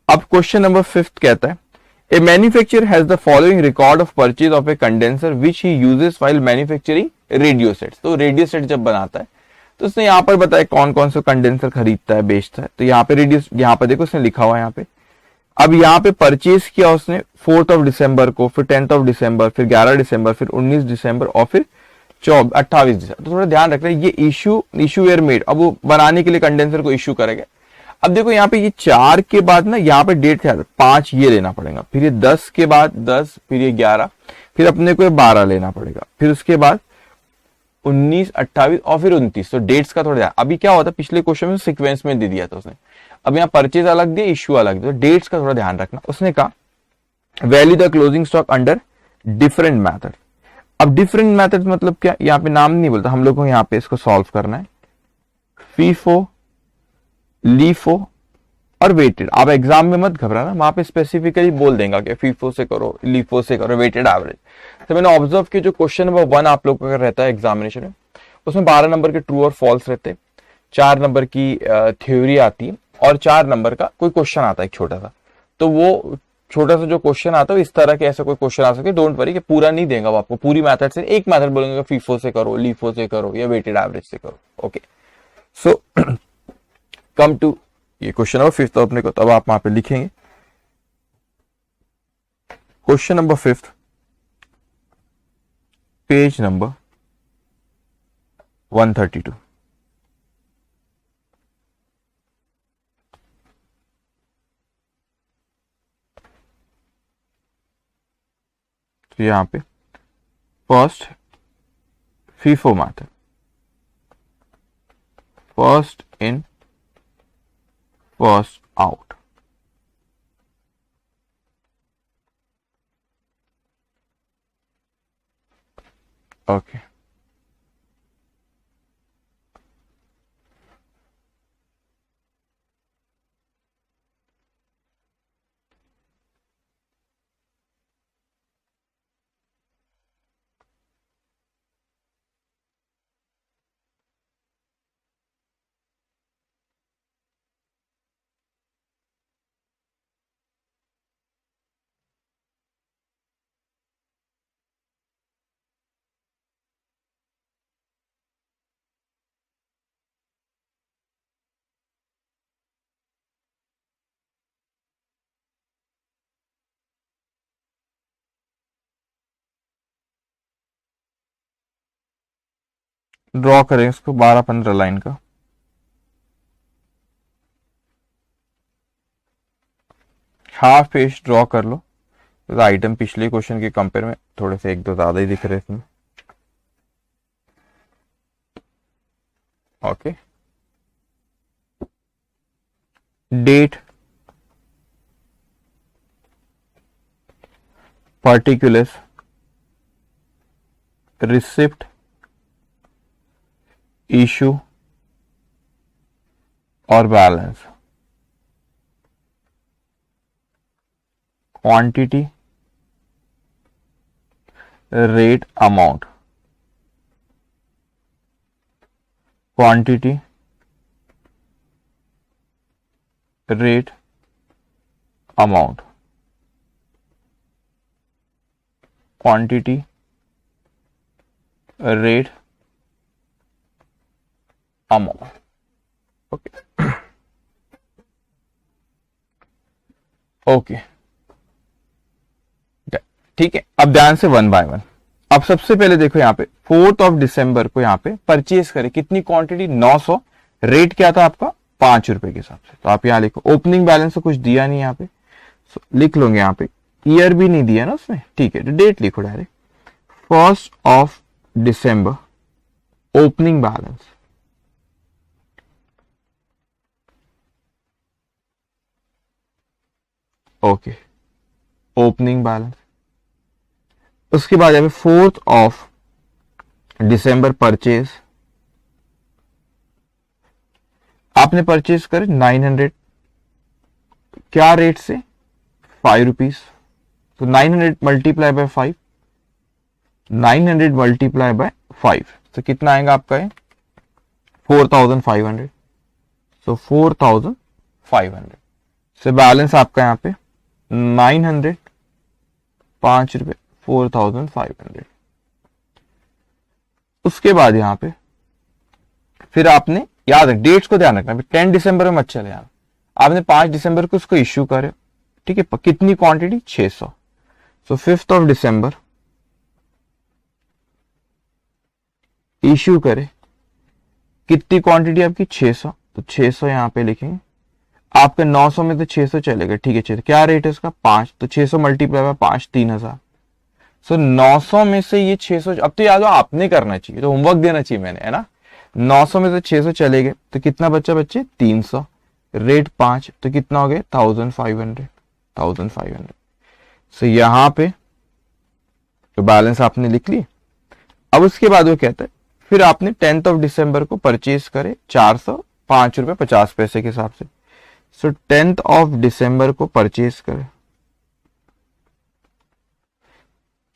अब क्वेश्चन नंबर 5 कहता है a manufacturer has the following record of purchase of a condenser which he uses while manufacturing radio sets. तो रेडियो सेट जब बनाता है तो उसने यहाँ पर बताया कौन कौन सा कंडेंसर खरीदता है, बेचता है। तो यहाँ पे रेडियो, यहाँ पर देखो उसने लिखा हुआ है यहाँ पे। अब यहाँ पे परचेज किया उसने 4th ऑफ दिसंबर को, फिर 10th ऑफ दिसंबर, फिर 11 दिसंबर, फिर 19 दिसंबर और फिर 28 दिसंबर। तो थोड़ा ध्यान रखना, ये इशू वेयर मेड। अब वो बनाने के लिए कंडेंसर को इशू करेगा। अब देखो यहाँ पे ये 4 के बाद ना यहाँ पे डेट क्या है 5 ये लेना पड़ेगा, फिर ये 10 के बाद 10, फिर ये 11, फिर अपने को 12 लेना पड़ेगा, फिर उसके बाद 19, 28 और फिर 29। तो डेट्स का थोड़ा ध्यान। अभी क्या होता है पिछले क्वेश्चन में सीक्वेंस में दे दिया था उसने, अब यहाँ परचेज अलग दिया, इश्यू अलग दिया। तो डेट्स का थोड़ा ध्यान रखना। उसने कहा value the closing stock under different method. अब डिफरेंट मेथड मतलब क्या, यहाँ पे नाम नहीं बोलता, हम लोग को यहाँ पे इसको सॉल्व करना है। फीफो, लीफो और वेटेड। आप एग्जाम में मत घबराना, वहां पे स्पेसिफिकली बोल देगा कि फीफो से करो, लीफो से करो, वेटेड एवरेज। तो मैंने ऑब्जर्व किया जो क्वेश्चन नंबर 1 आप लोगों का रहता है एग्जामिनेशन में, उसमें 12 नंबर के ट्रू और फॉल्स रहते, 4 नंबर की थ्योरी आती है और 4 नंबर का कोई क्वेश्चन आता है एक छोटा सा। तो वो छोटा सा जो क्वेश्चन आता है इस तरह के ऐसा कोई क्वेश्चन आ सके, डोंट वरी कि पूरा नहीं देगा वो आपको, पूरी मेथड से एक मेथड बोलेंगे फीफो से करो, लीफो से करो या वेटेड एवरेज से करो। ओके, सो कम टू ये क्वेश्चन नंबर 5 तो अपने को, तब आप वहां पे लिखेंगे क्वेश्चन नंबर 5 पेज नंबर 132। तो यहां पे first FIFO method, first in first out. Okay, draw करें इसको 12-15 लाइन का। हाफ पेज ड्रॉ कर लो, तो आइटम पिछले क्वेश्चन के कंपेयर में थोड़े से 1-2 ज्यादा ही दिख रहे हैं इसमें। Okay, date, particulars, receipt, issue और balance, quantity, rate, amount, quantity, rate, amount, quantity, rate, amount. Okay okay, ठीक है। अब ध्यान से 1 बाय 1। अब सबसे पहले देखो यहाँ पे 4 दिसंबर को यहाँ पे परचेज करे, कितनी क्वांटिटी, 900। रेट क्या था आपका, 5 रुपए के हिसाब से। तो आप यहाँ लिखो, ओपनिंग बैलेंस तो कुछ दिया नहीं यहाँ पे, लिख लोगे यहाँ पे, ईयर भी नहीं दिया ना उसमें, ठीक है, तो डेट लिखो डायरेक्ट, 1 दिसंबर, opening balance, okay, opening balance. उसके बाद यहाँ पे 4 दिसंबर परचेज, आपने परचेज करे 900, क्या रेट से, 5 रुपीज। तो 900 मल्टीप्लाई बाय 5, 900 मल्टीप्लाई बाय 5, तो कितना आएगा आपका ये, 4500। सो 4500 से बैलेंस आपका यहाँ पे 900, 5 रुपए, 4500। उसके बाद यहां पे फिर आपने याद रख, डेट्स को ध्यान रखना, 10 दिसंबर में मत चले यार, आपने 5 दिसंबर को उसको इश्यू करे, ठीक है, कितनी क्वांटिटी, 600। सो 5 दिसंबर इश्यू करे, कितनी क्वांटिटी आपकी, 600। तो 600 यहां पे लिखेंगे, आपके 900 में तो 600 चलेगा, ठीक है, 600 क्या रेट है इसका, 5, तो 600 मल्टीप्लाई बाय 5, 3000। सो 900 में से ये 600, अब तो याद हो आपने करना चाहिए, तो होमवर्क देना चाहिए मैंने, है ना। 900 में से 600 चले गए, तो कितना बच्चा बच्चे, 300, रेट 5, तो कितना हो गया, 1500। सो यहां पे तो बैलेंस आपने लिख ली। अब उसके बाद वो कहता है, फिर आपने 10 दिसंबर को परचेज करे 405 रुपए 50 पैसे के हिसाब से, सो 10th ऑफ दिसंबर को परचेज करे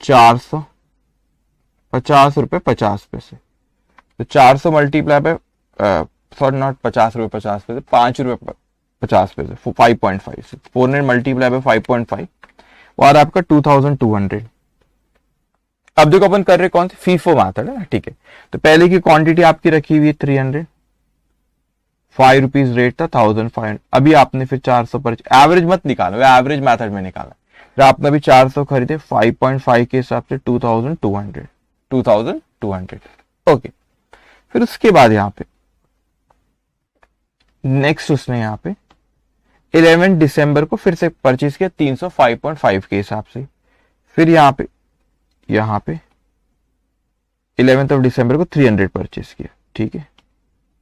450 रुपए 50 पैसे। तो 400 मल्टीप्लाई बाय सॉरी नॉट 50 रुपए 50 पैसे, 5 रुपए 50 पैसे, 5.5 400 मल्टीप्लाई बाय 5.5 और आपका 2200। अब देखो अपन कर रहे कौन सी फीफो मेथड है, ठीक है। तो पहले की क्वांटिटी आपकी रखी हुई है 300, 5 रुपीज रेट था 1500। अभी आपने फिर 400 पर एवरेज मत निकालो, एवरेज मेथड में निकाला। फिर आपने अभी 400 खरीदे 5.5 के हिसाब से 2200। ओके, फिर उसके बाद यहाँ पे नेक्स्ट उसने यहाँ पे 11 दिसंबर को फिर से परचेज किया 305.5 के हिसाब से। फिर यहाँ पे 11th ऑफ दिसंबर को 300 परचेज किया, ठीक है।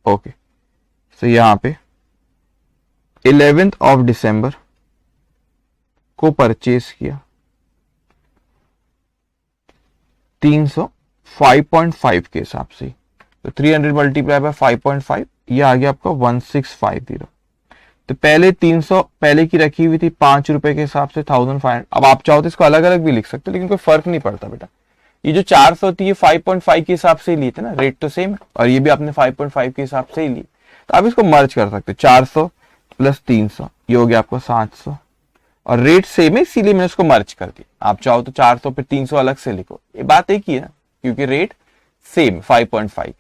ओके, तो यहाँ पे 11th ऑफ दिसंबर को परचेज किया 305.5 के हिसाब से। तो 300 मल्टीप्लाई बाय 5.5 ये आ गया आपका 1650। तो पहले 300 पहले की रखी हुई थी 5 रुपए के हिसाब से 1500। अब आप चाहो तो इसको अलग अलग भी लिख सकते हो, लेकिन कोई फर्क नहीं पड़ता बेटा। ये जो 400 थी ये 5.5 के हिसाब से ही लिए थे ना, रेट तो सेम है, और ये भी आपने 5.5 के हिसाब से ही ली। तो आप इसको मर्ज कर सकते हो, 400 प्लस 300 ये हो गया आपको 700, और रेट सेम है इसीलिए मैंने उसको मर्ज कर दिया। आप चाहो तो 400 पे 300 अलग से लिखो, ये बात एक ही है क्योंकि रेट सेम 5.5।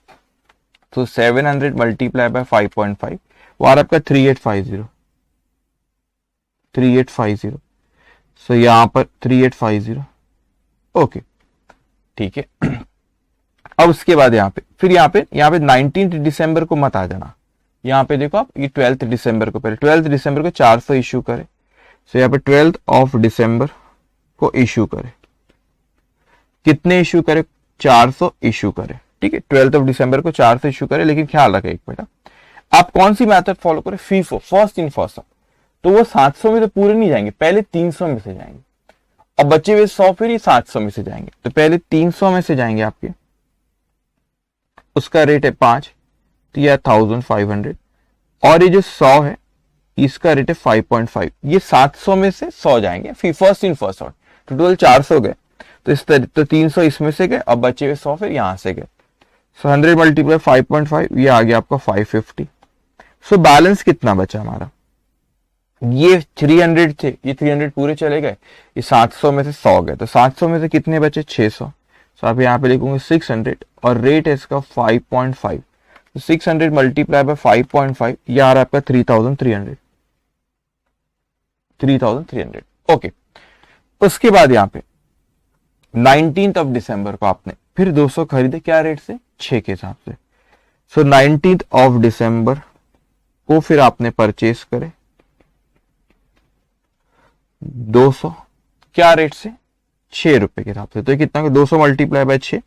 तो 700 मल्टीप्लाई बाय 5.5 वो आ रहा आपका 3850। सो यहां पर 3850। ओके, ठीक है। अब उसके बाद यहाँ पे फिर यहाँ पे 19 दिसंबर को मत आ जाना। यहाँ पे देखो आप, ये 12 दिसंबर को, पहले 12 दिसंबर को 400 इशू करे। सो यहाँ पे 12 ऑफ दिसंबर को इशू करे, कितने इशू करे? 400 इशू करे, ठीक है। 12 ऑफ दिसंबर को 400 इशू करे, लेकिन ख्याल रखें एक बेटा, आप कौन सी मेथड फॉलो करें? FIFO, first in first out. तो वो 700 में तो पूरे नहीं जाएंगे, पहले 300 में से जाएंगे, अब बचे हुए 100 फिर ये 700 में से जाएंगे। तो पहले 300 में से जाएंगे आपके, उसका रेट है 5, तो यह 1500, और ये जो 100 है इसका रेट है 5.5। ये 700 में से 100 जाएंगे, फिर फर्स्ट इन फर्स्ट आउट। तो टोटल 400 गए, तो इस तरह तो 300 इसमें से गए, अब बचे हुए 100 फिर यहां से गए। सो 100 मल्टीप्लाई 5.5 ये आ गया आपका 550। सो बैलेंस कितना बचा हमारा? ये 300 थे, ये 300 पूरे चले गए, ये 700 में से 100 गए, तो 700 में से कितने बचे? 600। सो आप यहाँ पे लिखोगे 600, और रेट है इसका 5.5। तो 600 मल्टीप्लाई बाय 5.5 ये आ रहा है आपका 3300। ओके, उसके बाद यहाँ पे 19th ऑफ दिसंबर को आपने फिर 200 खरीदे, क्या रेट से? 6 के हिसाब से। सो 19th ऑफ दिसंबर को फिर आपने परचेस करे 200, क्या रेट से? 6 रुपए के हिसाब से। तो ये कितना? 200 मल्टीप्लाई बाय 6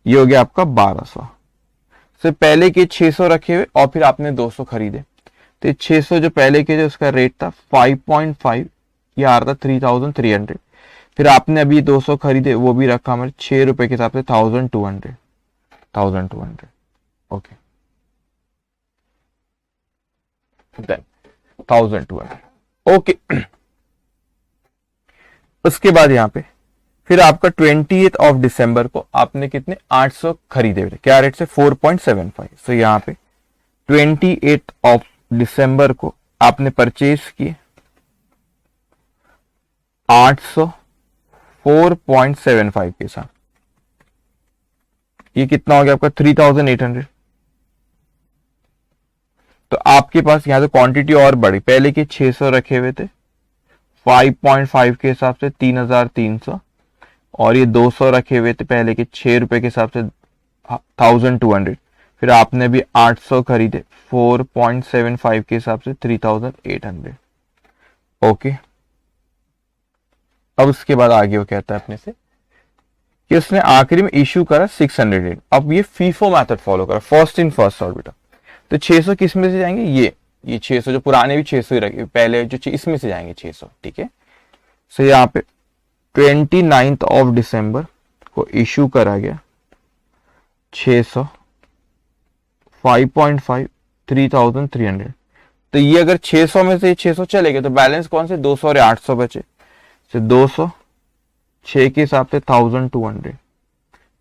ये हो गया आपका 1200। से पहले के 600 रखे हुए और फिर आपने 200 खरीदे, तो 600 जो पहले के जो उसका रेट था 5.5 ये आ रहा था 3300। फिर आपने अभी 200 खरीदे, वो भी रखा हमारे 6 रुपए के हिसाब से 1200। Okay, then 1200। ओके, उसके बाद यहाँ पे फिर आपका 20th ऑफ दिसंबर को आपने कितने? 800 खरीदे हुए, क्या रेट से? 4.75। सो यहाँ पे 28th ऑफ दिसंबर को आपने परचेज किए 800 4.75 के साथ, ये कितना हो गया आपका? 3800। तो आपके पास यहां से क्वांटिटी और बढ़ी, पहले के 600 रखे हुए थे 5.5 के हिसाब से 3300, और ये 200 रखे हुए थे पहले के 6 रुपए के हिसाब से 1200। फिर आपने भी 800 खरीदे 4.75 के हिसाब से 3800। ओके, अब उसके बाद आगे वो कहता है अपने से कि उसने आखिरी में इशू करा 600। अब ये फीफो मेथड फॉलो करा, फर्स्ट इन फर्स्ट आउट बेटा। तो 600 किस में से जाएंगे? ये 600 जो पुराने भी 600 ही रखे, पहले जो इसमें से जाएंगे 600, ठीक है। सो यहाँ पे 29th ऑफ दिसंबर को इशू करा गया 600 5.5 3300। तो ये अगर 600 में से 600 चले गए तो बैलेंस कौन से 200 और 800 बचे। तो 200 6 के हिसाब से 1200,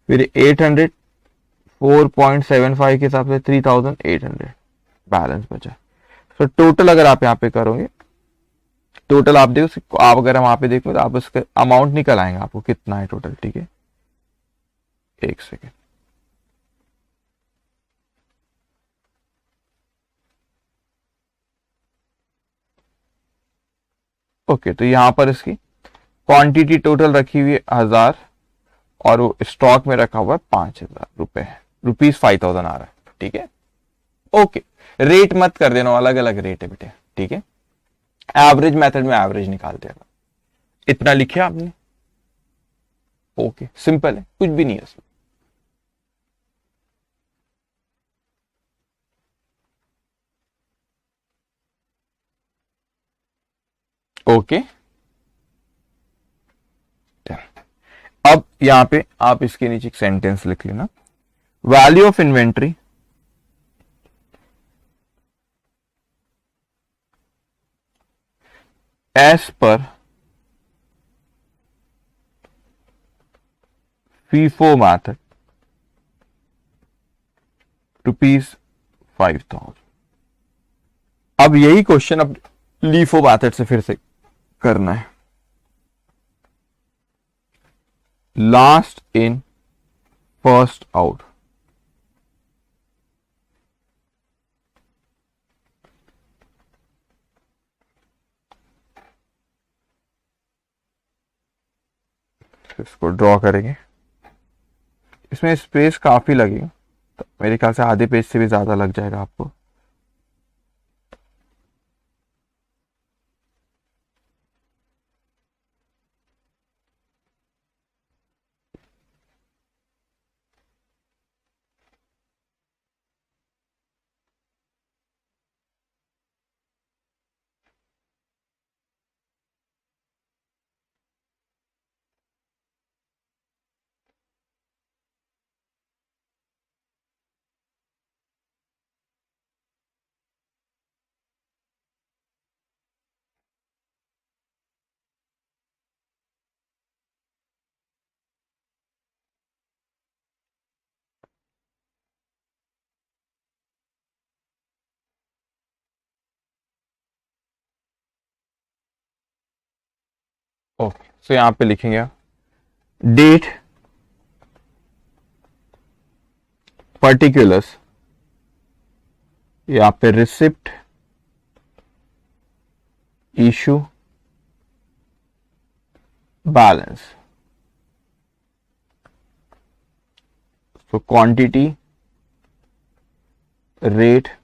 फिर 800 4.75 के हिसाब से 3800 बैलेंस बचा। तो टोटल अगर आप यहाँ पे करोगे, टोटल आप देखो, आप अगर वहां पे देखो तो आप इसका अमाउंट निकल आएंगे आपको कितना है टोटल। ठीक है, एक सेकेंड। ओके, तो यहां पर इसकी क्वांटिटी टोटल रखी हुई है 1000 और वो स्टॉक में रखा हुआ है 5000 रुपए है, ₹5000 आ रहा है। ठीक है, ओके। रेट मत कर देना, अलग अलग रेट है बेटे। ठीक है, एवरेज मेथड में एवरेज निकाल देगा। इतना लिखे आपने, ओके, सिंपल है, कुछ भी नहीं है इसमें। ओके, अब यहां पे आप इसके नीचे एक सेंटेंस लिख लेना, value of inventory as per FIFO method ₹5000। अब यही क्वेश्चन अब लीफो मैथड से फिर से करना है। लास्ट इन फर्स्ट आउट, इसको ड्रॉ करेंगे। इसमें स्पेस काफी लगेगा, तो मेरे ख्याल से आधे पेज से भी ज्यादा लग जाएगा आपको। ओके, सो यहां पे लिखेंगे डेट पर्टिकुलर्स, यहाँ पे रिसिप्ट इशू बैलेंस, तो quantity rate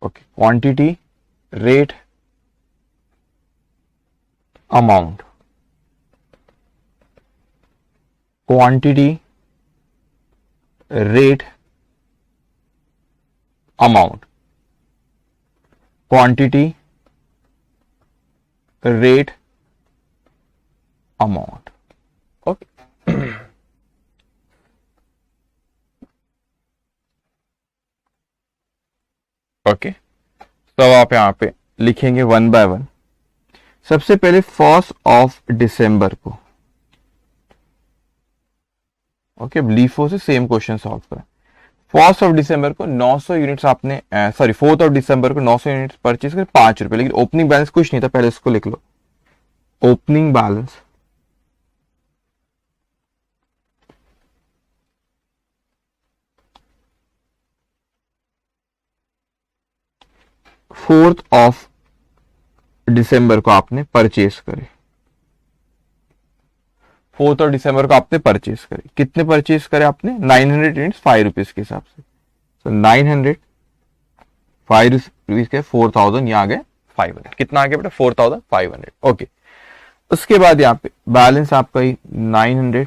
okay, quantity rate amount, quantity rate amount, quantity rate amount. Okay, okay, तो आप यहां पे लिखेंगे 1 बाय 1। सबसे पहले 1 दिसंबर को, ओके, लीफो से सेम क्वेश्चन सॉल्व करें। 1 दिसंबर को 900 यूनिट्स आपने, सॉरी 4 दिसंबर को 900 यूनिट्स परचेज कर ₹5, लेकिन ओपनिंग बैलेंस कुछ नहीं था। पहले इसको लिख लो, ओपनिंग बैलेंस 4 दिसंबर को आपने परचेज करे। 4 दिसंबर को आपने परचेज करे, कितने परचेज करे आपने? 900 यूनिट्स ₹5 के हिसाब से। तो 900 ₹5 के 4000, यहाँ आ गए 500। कितना आ गया बेटा? 4500। ओके, उसके बाद यहाँ पे बैलेंस आपका ही 900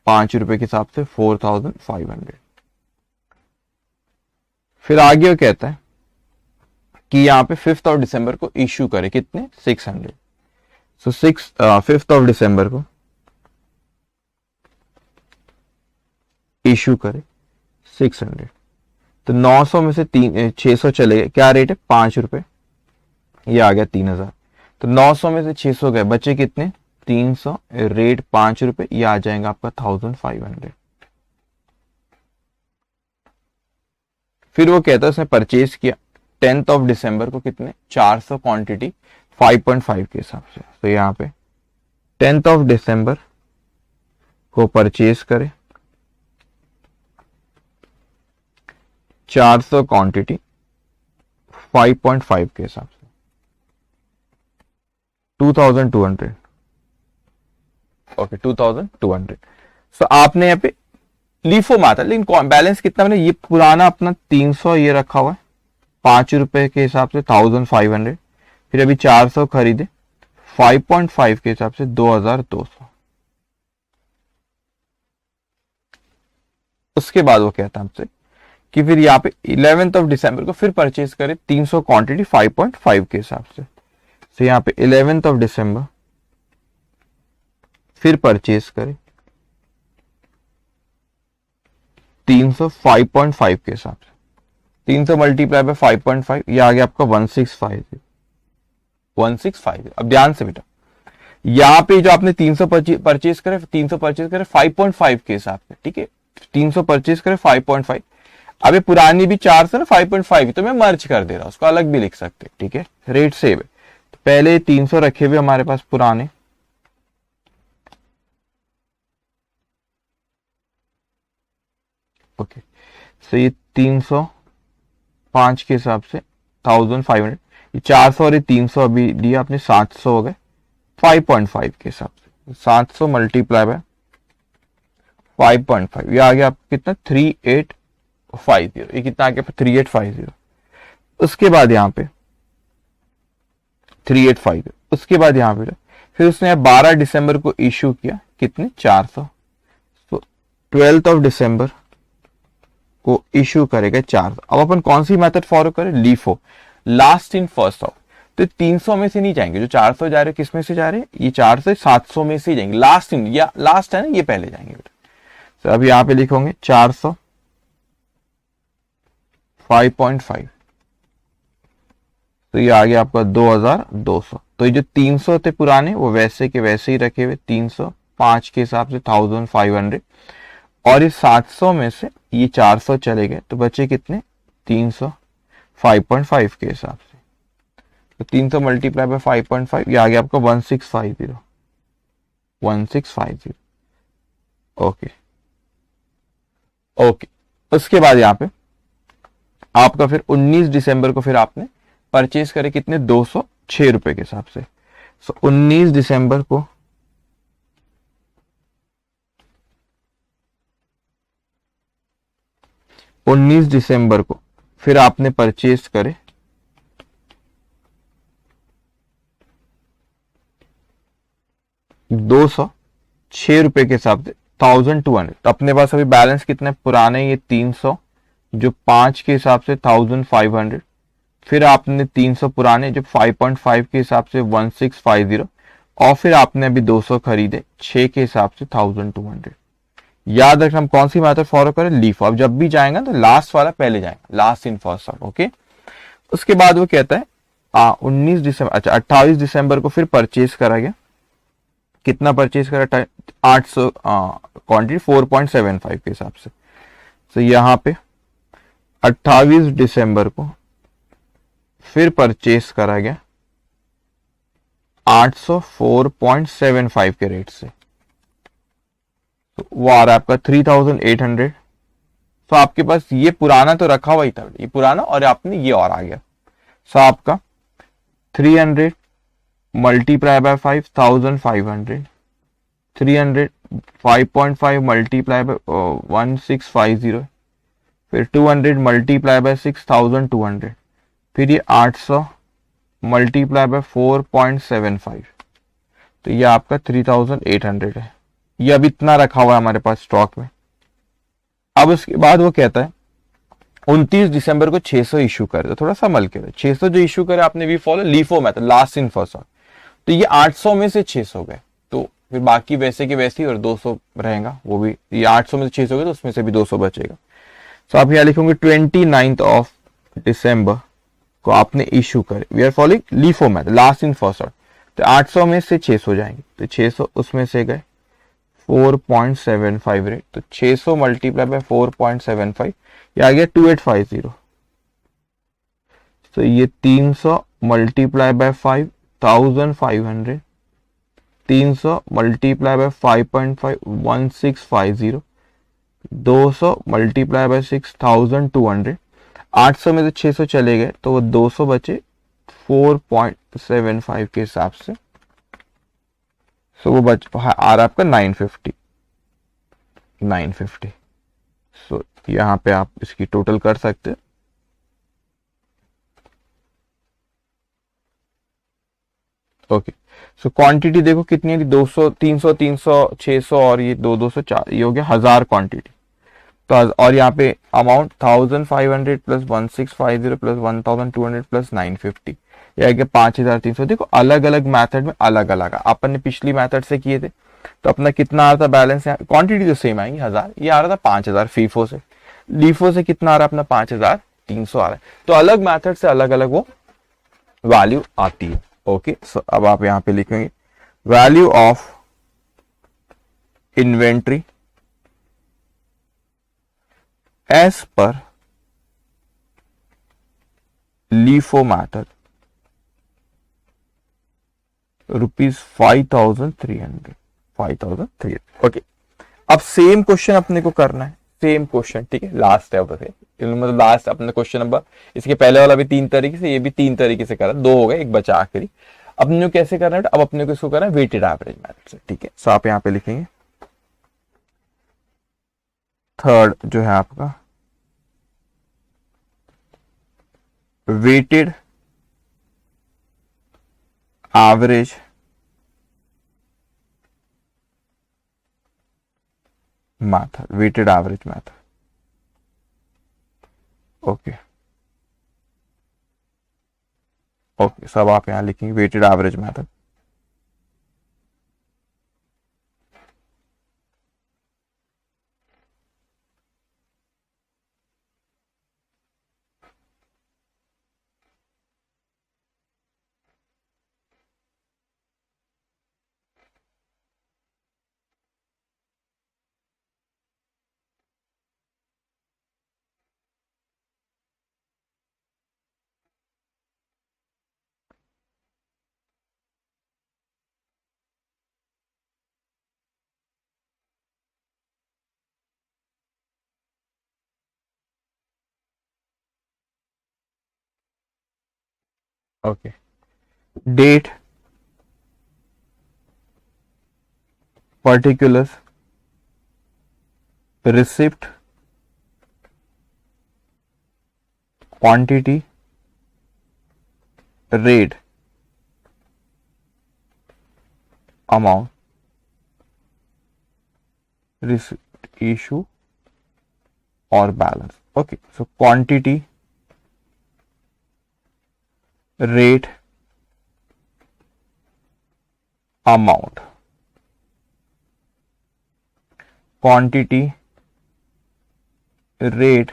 ₹5 के हिसाब से 4500। फिर आगे कहता है कि यहाँ पे 5 दिसंबर को इश्यू करे, कितने? 600। सो 5 दिसंबर को इश्यू करे 600। तो 900 में से 600 चले गए, क्या रेट है 5 रुपए, ये आ गया 3000। तो 900 में से 600 गए, बचे कितने 300, रेट 5 रुपए, ये आ जाएगा आपका 1500। फिर वो कहता है उसने परचेज किया 10th ऑफ दिसंबर को कितने 400 क्वांटिटी 5.5 के हिसाब से। तो यहाँ पे 10th ऑफ दिसंबर को परचेज करे 400 क्वांटिटी 5.5 के हिसाब से 2200। ओके 2200। सो आपने यहाँ पे लीफो में आता है, लेकिन बैलेंस कितना मैंने ये पुराना अपना 300 ये रखा हुआ है 5 रुपए के हिसाब से 1500। फिर अभी 400 खरीदे 5.5 के हिसाब से 2200। उसके बाद वो कहता है हमसे कि फिर यहाँ पे 11th ऑफ दिसंबर को फिर परचेज करे 300 क्वांटिटी 5.5 के हिसाब से। तो यहाँ पे 11th ऑफ दिसंबर फिर परचेज करे 300 5.5 के हिसाब से। 300 मल्टीप्लाई बाय 5.5, ये आ गया आपका 1650। अब ध्यान से बेटा, यहाँ पे जो आपने 300 परचेज करे 5.5 के हिसाब से, ठीक है 300 परचेज करे 5.5। अब ये पुरानी भी 400 ना 5.5, तो मैं मर्ज कर दे रहा हूं, उसको अलग भी लिख सकते हैं, ठीक है रेट सेम है। तो पहले 300 रखे हुए हमारे पास पुराने, ओके तो ये 305 के हिसाब से 1500, ये 400 और ये 300 अभी दिया आपने 700 हो गए 5.5 के हिसाब से। 700 मल्टीप्लाई बाय 5.5, ये आ गया आपको कितना 3850, ये कितना आ गया 3850। उसके बाद यहाँ पे 3850, उसके बाद यहाँ पे फिर उसने 12 दिसंबर को इशू किया कितने 400। तो 12th ऑफ दिसंबर को इशू करेगा 400। अब अपन कौन सी मेथड फॉलो करें, LIFO, last in first out. तो 300 में से नहीं जाएंगे, जो 400 जा रहे हैं किस में से जा रहे हैं, ये 400 700 में से ही जाएंगे, लास्ट इन या लास्ट है ना, ये पहले जाएंगे बेटा। तो अब यहाँ पे लिखोगे 400 5.5, तो ये आ गया आपका 2200। तो ये जो 300 थे पुराने वो वैसे के वैसे ही रखे हुए 305 के हिसाब से 1500, और इस 700 में से ये 400 चले गए, तो बचे कितने 300 5.5 के हिसाब से। तो 300 मल्टीप्लाई बाय 5.5, ये आ गया आपका 1650। Okay okay. उसके बाद यहाँ पे आपका फिर 19 दिसंबर को फिर आपने परचेज करे कितने 206 रुपए के हिसाब से। सो 19 दिसंबर को फिर आपने परचेज करे 206 रुपए के हिसाब से 1200। तो अपने पास अभी बैलेंस कितना है पुराने, ये 300 जो 5 के हिसाब से 1500, फिर आपने 300 पुराने जो 5.5 के हिसाब से 1650, और फिर आपने अभी 200 खरीदे 6 के हिसाब से 1200। याद रखना हम कौन सी मेथड फॉलो करें, लीफ। अब जब भी जाएगा तो लास्ट वाला पहले जाएगा, last in first out. Okay, उसके बाद वो कहता है 19 दिसंबर, अच्छा 28 दिसंबर को फिर परचेज करा गया, कितना परचेज करा 800 क्वांटिटी 4.75 के हिसाब से। तो यहाँ पे 28 दिसंबर को फिर परचेज करा गया 804.75 के रेट से, तो वो आ रहा है आपका 3800। तो आपके पास ये पुराना तो रखा हुआ ही था, ये पुराना और आपने ये और आ गया। सो आपका 300 मल्टीप्लाई बाय 5500, 300 5.5 मल्टीप्लाई बाय 1650, फिर 200 मल्टीप्लाई बाय 6200, फिर ये 800 मल्टीप्लाई बाय 4.75, तो ये आपका 3800 है। ये अब इतना रखा हुआ है हमारे पास स्टॉक में। अब उसके बाद वो कहता है 29 दिसंबर को 600 इशू करे, तो थोड़ा संभल के 600 जो इशू करे आपने भी follow LIFO method, last in first out. तो ये 800 में से 600 गए, तो फिर बाकी वैसे के वैसे ही, और 200 रहेगा वो भी, ये 800 में से 600 गए तो उसमें से भी 200 बचेगा। सो आप यहाँ लिखोगे 29th ऑफ डिसम्बर को आपने इशू करे। We are following LIFO method, last in first out. तो 800 में से 600 जाएंगे, तो 600 उसमें से गए 4.75 रेट, तो 600 मल्टीप्लाई बाय 4.75 ये आ गया 2850। तो ये 300 multiply by 5 1500, 300 multiply by 5.5 1650, 200 multiply by 6200। 800 में से 600 चले गए तो वो 200 बचे 4.75 के हिसाब से। सो वो बच आ रहा है आपका 950। सो यहां पे आप इसकी टोटल कर सकते हैं। ओके, सो क्वांटिटी देखो कितनी है, 200 300 300 600 और ये 200 4, ये हो गया 1000 क्वांटिटी। तो और यहाँ पे अमाउंट 1500 प्लस 1650 प्लस 1200 प्लस 950, ये आ गया 5300। देखो अलग अलग मेथड में अलग अलग है, अपन ने पिछली मेथड से किए थे तो अपना कितना आ रहा था बैलेंस, यहाँ क्वांटिटी तो सेम आएंगी 1000, ये आ रहा था 5000 फीफो से। लीफो से कितना आ रहा है अपना 5300 आ रहा है। तो अलग मेथड से अलग अलग वो वैल्यू आती है। ओके, सो अब आप यहां पे लिखेंगे value of inventory as per LIFO method ₹5300। Okay, अब सेम क्वेश्चन अपने को करना है, सेम क्वेश्चन, ठीक है, लास्ट है मतलब लास्ट अपने क्वेश्चन नंबर। इसके पहले वाला भी 3 तरीके से, ये भी 3 तरीके से करा, 2 हो गए, एक बचा आखिरी। अपने को कैसे करना है, अब अपने को इसको करना है वेटेड एवरेज मेथड से, ठीक है। सो आप यहां पे लिखेंगे थर्ड जो है आपका weighted average method, weighted average method. Okay okay, सब आप यहां लिखेंगे weighted average method. Okay, date, particulars, receipt, quantity, rate, amount, receipt, issue और balance। okay, so quantity, rate, amount, quantity, rate,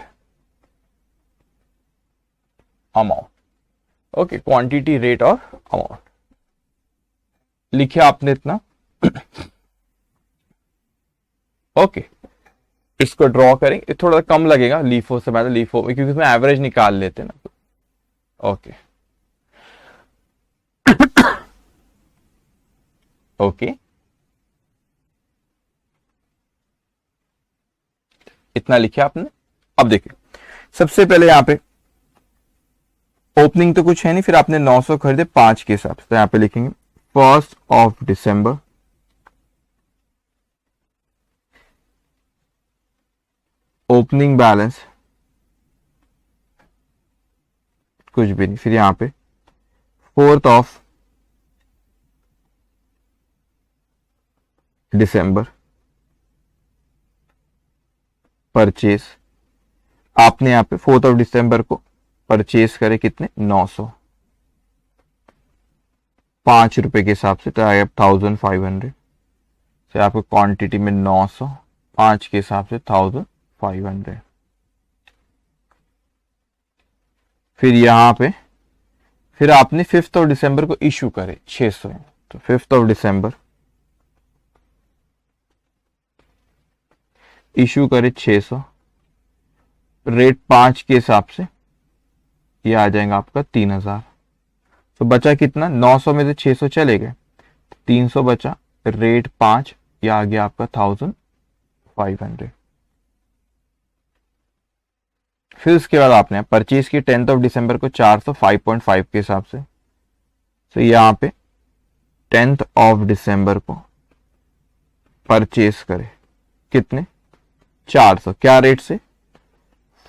amount। Okay, quantity, rate और amount लिखिए आपने इतना। Okay, इसको ड्रॉ करेंगे, थोड़ा कम लगेगा लीफो से, मतलब लीफो में क्योंकि इसमें एवरेज निकाल लेते हैं ना। ओके ओके, इतना लिखिए आपने। अब देखिए सबसे पहले यहां पे ओपनिंग तो कुछ है नहीं, फिर आपने 900 खरीदे 5 के हिसाब से, तो यहां पे लिखेंगे 1st of December opening balance कुछ भी नहीं, फिर यहां पे 4th ऑफ डिसम्बर परचेस। आपने यहां पे 4th ऑफ डिसम्बर को परचेस करे कितने, 900, 5 रुपए के हिसाब से, तो आएगा 1500 से आपको क्वांटिटी में 900, 5 के हिसाब से 1500। फिर यहाँ पे फिर आपने 5 दिसंबर को इशू करे 600, तो 5 दिसंबर इशू करे 600, रेट 5 के हिसाब से ये आ जाएगा आपका 3000। तो बचा कितना, 900 में से 600 चले गए, 300 बचा, रेट 5, ये आ गया आपका 1500। फिर उसके बाद आपने परचेज की 10 दिसंबर को 400 5.5 के हिसाब से। तो यहाँ पे 10 दिसंबर को परचेज करे कितने, 400, क्या रेट से,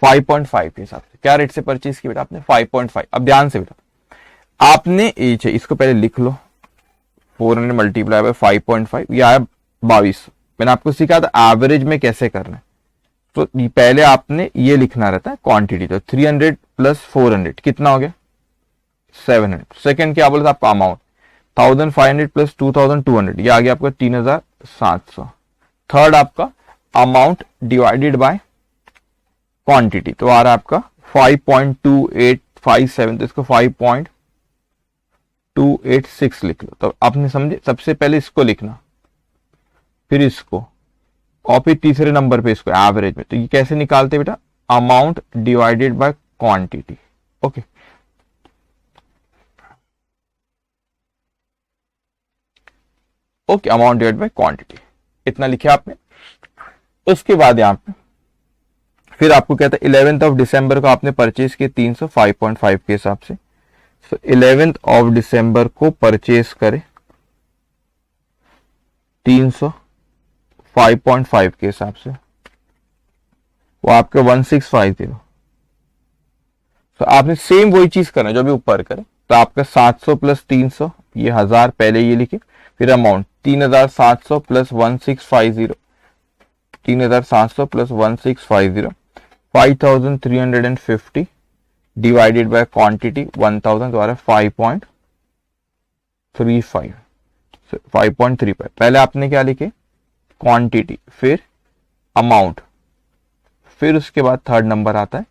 5.5 के हिसाब से। क्या रेट से परचेज की बेटा आपने, 5.5। अब ध्यान से बेटा आपने इसको पहले लिख लो, 400 मल्टीप्लाई बाय 5.5, ये आया 2200। मैंने आपको सिखाया था एवरेज में कैसे करना है। तो पहले आपने ये लिखना रहता है क्वांटिटी, तो 300 प्लस 400 कितना हो गया, 700। सेकंड क्या बोला था आपका अमाउंट, 1500 प्लस 2200, ये आ गया आपका 3700। थर्ड आपका अमाउंट डिवाइडेड बाय क्वांटिटी, तो आ रहा है आपका 5.2857, तो इसको 5.286 लिख लो। तो आपने समझे, सबसे पहले इसको लिखना, फिर इसको, और फिर तीसरे नंबर पे इसको एवरेज में। तो ये कैसे निकालते बेटा, amount divided by quantity. Okay, okay, amount divided by quantity, इतना लिखा आपने। उसके बाद यहां पे फिर आपको कहता है 11 दिसंबर को आपने परचेज किए 300 5.5 के हिसाब से। तो 11 दिसंबर को परचेज करे 300 5.5 के हिसाब से, वो आपके 1650। तो आपने सेम वही चीज करना जो भी ऊपर करे। तो आपका 700 प्लस 300, ये 1000 पहले ये लिखे, फिर amount 3700 plus 1650, 3700 plus 1650, 5350 divided by quantity 1000, द्वारा 5.35, 5.35। पहले आपने क्या लिखे, क्वांटिटी, फिर अमाउंट, फिर उसके बाद थर्ड नंबर आता है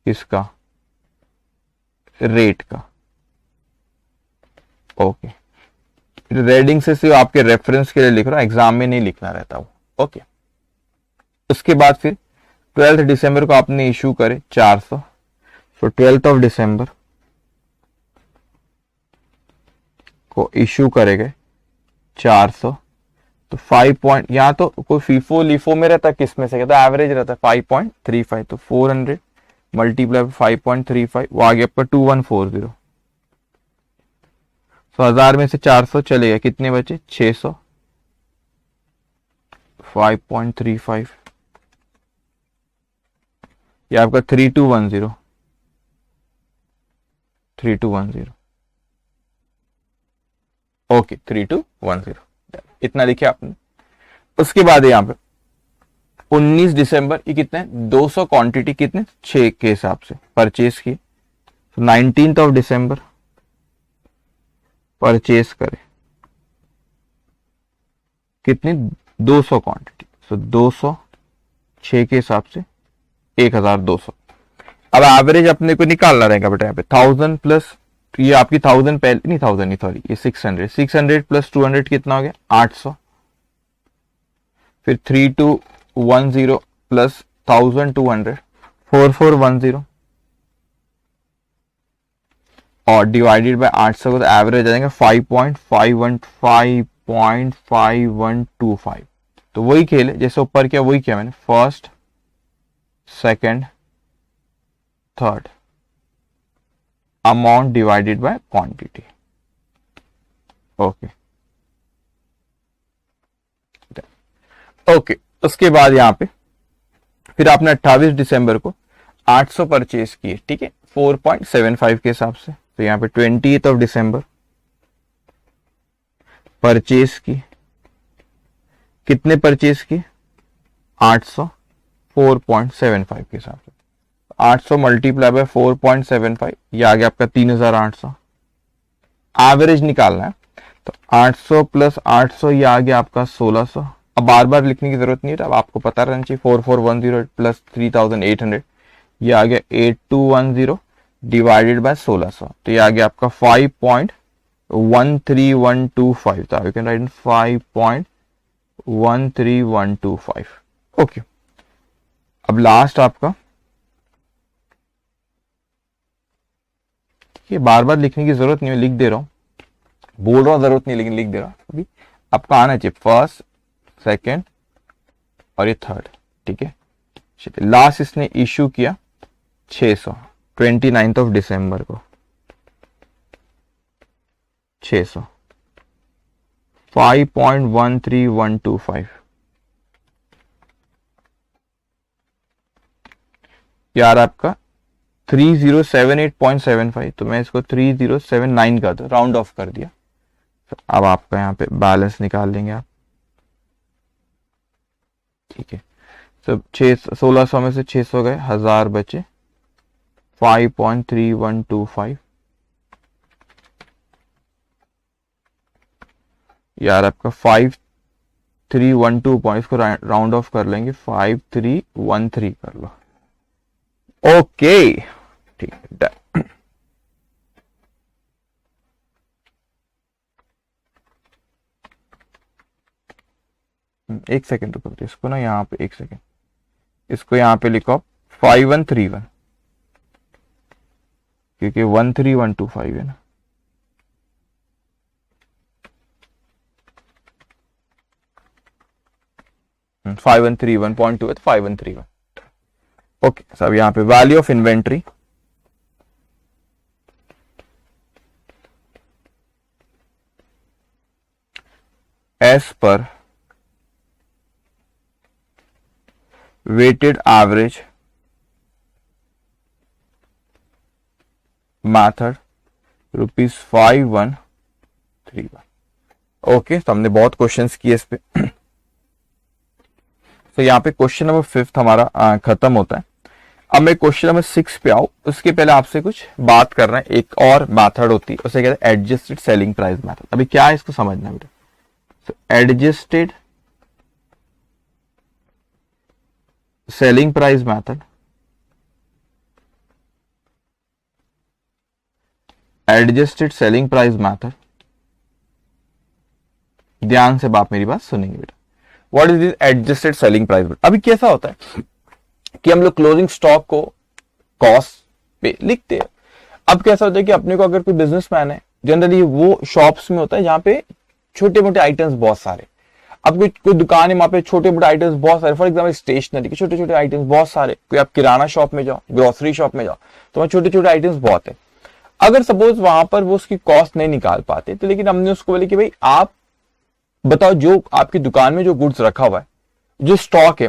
इसका रेट का। ओके, रेडिंग से सिर्फ आपके रेफरेंस के लिए लिख रहा हूं, एग्जाम में नहीं लिखना रहता वो। ओके, उसके बाद फिर 12 दिसंबर को आपने इशू करे 400, तो 12 दिसंबर को इशू करेंगे 400, तो 5 पॉइंट, यहाँ तो कोई फीफो लीफो में रहता है, किस में से कहता है, एवरेज रहता है 5.35। तो 400 मल्टीप्लाई 5.35, वो आ गया आपका 2140। तो 1000 में से 400 चले गए, कितने बचे, 600, 5.35, ये आपका 3210, 3210। ओके, 3210, इतना लिखे आपने। उसके बाद यहां पे 19 दिसंबर, ये कितने, 200 क्वांटिटी कितने, 6 के हिसाब से परचेज की। तो 19 दिसंबर परचेज करे कितनी, 200 क्वांटिटी, तो 200 6 के हिसाब से 1200। अब एवरेज अपने को निकालना रहेगा बेटा, यहाँ पे 1000 प्लस, ये आपकी 1000 पहले नहीं, 1000 नहीं सॉरी, ये 600 प्लस 200 कितना हो गया, 800। फिर 3210 प्लस 1200, 4410, और डिवाइडेड बाय 800 को, तो एवरेज आ जाएगा 5.5125। तो वही खेल है जैसे ऊपर किया, वही किया मैंने, first second third, amount divided by quantity. Okay, okay, उसके बाद यहां पे फिर आपने 28 दिसंबर को 800 परचेज किए, ठीक है, 4.75 के हिसाब से। तो यहां पे 28 दिसंबर परचेज की, कितने परचेज की, 800, 4.75 के हिसाब से। 800 मल्टीप्लाई बाय 4.75, ये आ गया आपका 3800। एवरेज निकालना है, तो 800 प्लस 800, ये आ गया आपका 1600। अब बार बार लिखने की जरूरत नहीं है, अब आपको पता रहना चाहिए। 4410 प्लस 3800, ये आ गया 8210 डिवाइडेड बाय 1600, तो ये आ गया आपका 5.13125, तो you can write in 5.13125। Okay, अब लास्ट आपका, ये बार बार लिखने की जरूरत नहीं है, लिख दे रहा हूं, बोल रहा हूं जरूरत नहीं, लेकिन लिख दे रहा हूं। अभी आपका आना चाहिए फर्स्ट, सेकंड और ये थर्ड, ठीक है। लास्ट इसने इशू किया 600, 29 दिसंबर को 600, 5.13125, यार आपका 3078.75, तो मैं इसको 3079 कर दो, राउंड ऑफ कर दिया। अब आपका यहाँ पे बैलेंस निकाल लेंगे आप, ठीक है। सब 1600 में से 600 गए, 1000 बचे, 5.3125, यार आपका 5312 पॉइंट, को राउंड ऑफ कर लेंगे, 5313 कर लो। ओके, ठीक है, डन। एक सेकेंड रुको, इसको ना यहाँ पे एक सेकेंड, इसको यहाँ पे लिखो 5131, क्योंकि 13125 है ना। Five one three one point two है, तो 5131। ओके, सब यहाँ पे value of inventory as per weighted average method ₹5131। ओके, तो हमने बहुत क्वेश्चंस किए इस पे। तो यहाँ पे क्वेश्चन नंबर 5 हमारा खत्म होता है। अब मैं क्वेश्चन नंबर 6 पे आऊं, उसके पहले आपसे कुछ बात करना है। एक और मेथड होती है, उसे कहते हैं एडजस्टेड सेलिंग प्राइस मेथड। अभी क्या है इसको समझना है बेटा। तो adjusted selling price method, adjusted selling price method, ध्यान से बाप मेरी बात सुनेंगे बेटा। What is this adjusted selling price method? अभी कैसा होता है कि हम लोग क्लोजिंग स्टॉक को कॉस्ट पे लिखते हैं। अब कैसा होता है कि अपने को अगर कोई बिजनेसमैन है, जनरली वो शॉप्स में होता है जहां पे छोटे मोटे आइटम्स बहुत सारे, अब कोई दुकान है वहां पे छोटे मोटे आइटम्स बहुत सारे, फॉर एग्जाम्पल स्टेशनरी के छोटे छोटे आइटम्स बहुत सारे, कोई आप किराना शॉप में जाओ, ग्रोसरी शॉप में जाओ, तो वहां छोटे छोटे आइटम्स बहुत है। अगर सपोज वहां पर वो उसकी कॉस्ट नहीं निकाल पाते, तो लेकिन हमने उसको बोले कि भाई आप बताओ जो आपकी दुकान में जो गुड्स रखा हुआ है, जो स्टॉक है,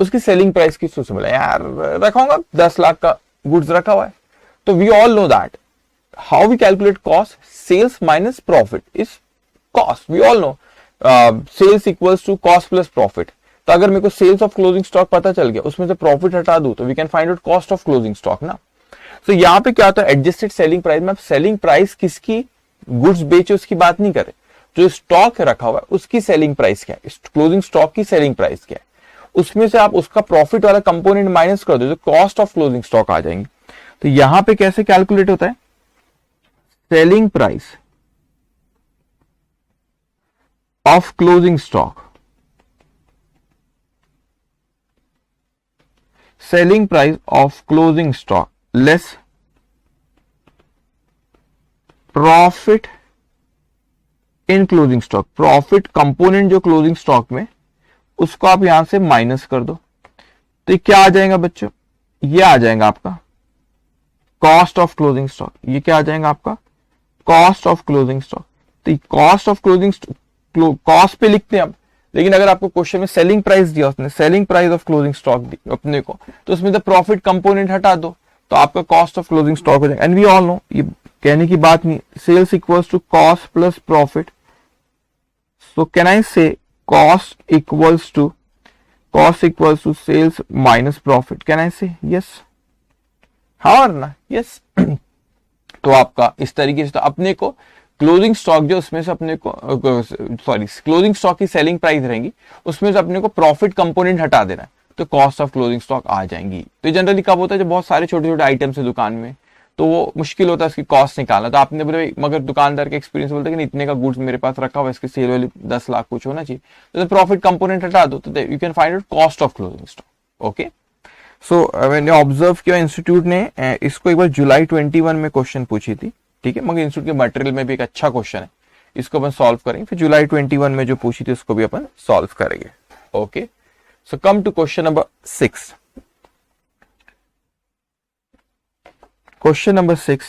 उसकी सेलिंग प्राइस किस से मिला। यार रखा 10 लाख का गुड्स रखा हुआ है, तो we all know that how we calculate cost, sales minus profit is cost. We all know sales equals to cost plus profit. तो अगर मेरे को सेल्स ऑफ क्लोजिंग स्टॉक पता चल गया, उसमें से प्रॉफिट हटा दूं, तो we can find out cost of closing stock ना। तो यहाँ पे क्या होता है एडजस्टेड सेलिंग प्राइस में, आप सेलिंग प्राइस किसकी, गुड्स बेचे उसकी बात नहीं करे, जो स्टॉक रखा हुआ है उसकी सेलिंग प्राइस क्या है, क्लोजिंग स्टॉक की सेलिंग प्राइस क्या है, उसमें से आप उसका प्रॉफिट वाला कंपोनेंट माइनस कर दो, तो कॉस्ट ऑफ क्लोजिंग स्टॉक आ जाएंगे। तो यहां पे कैसे कैलकुलेट होता है, selling price of closing stock, selling price of closing stock less profit in closing stock. Profit component जो क्लोजिंग स्टॉक में, उसको आप यहां से माइनस कर दो, तो ये क्या आ जाएगा बच्चों, ये आ जाएगा आपका कॉस्ट ऑफ क्लोजिंग स्टॉक। ये क्या आ जाएगा आपका कॉस्ट ऑफ क्लोजिंग स्टॉक। तो कॉस्ट ऑफ क्लोजिंग कॉस्ट पे लिखते हैं हम, लेकिन अगर आपको क्वेश्चन में सेलिंग प्राइस दिया, उसने selling price of closing stock दी अपने को, तो उसमें तो प्रॉफिट कंपोनेंट हटा दो, तो आपका कॉस्ट ऑफ क्लोजिंग स्टॉक हो जाएगा। एंड वी ऑल नो, ये कहने की बात नहीं, sales equals to cost plus profit. So can I say cost equals to sales minus profit, can I say yes? हाँ और ना, yes। तो आपका इस तरीके से, तो अपने को क्लोजिंग स्टॉक जो उसमें से अपने को क्लोजिंग स्टॉक की सेलिंग प्राइस रहेंगी, उसमें से अपने को प्रॉफिट कंपोनेंट हटा देना है, तो कॉस्ट ऑफ क्लोजिंग स्टॉक आ जाएंगी। तो जनरली कब होता है, जब बहुत सारे छोटे छोटे आइटम्स है दुकान में, तो वो मुश्किल होता है इसकी कॉस्ट निकालना। तो आपने बोले मगर दुकानदार का एक्सपीरियंस बोलता है कि इतने का गुड्स मेरे पास रखा हुआ है, इसकी सेल वैल्यू 10 लाख कुछ होना चाहिए, तो प्रॉफिट कंपोनेंट हटा दो, तो you can find out cost of closing stock. Okay, so मैंने ऑब्जर्व किया इंस्टीट्यूट ने इसको एक बार जुलाई 21 में क्वेश्चन पूछी थी, ठीक है, मगर इंस्टीट्यूट के मटेरियल में भी एक अच्छा क्वेश्चन है, इसको अपन सॉल्व करेंगे, फिर जुलाई 21 में जो पूछी थी उसको भी अपन सॉल्व करेंगे। Okay, so come to question number 6। Question number 6,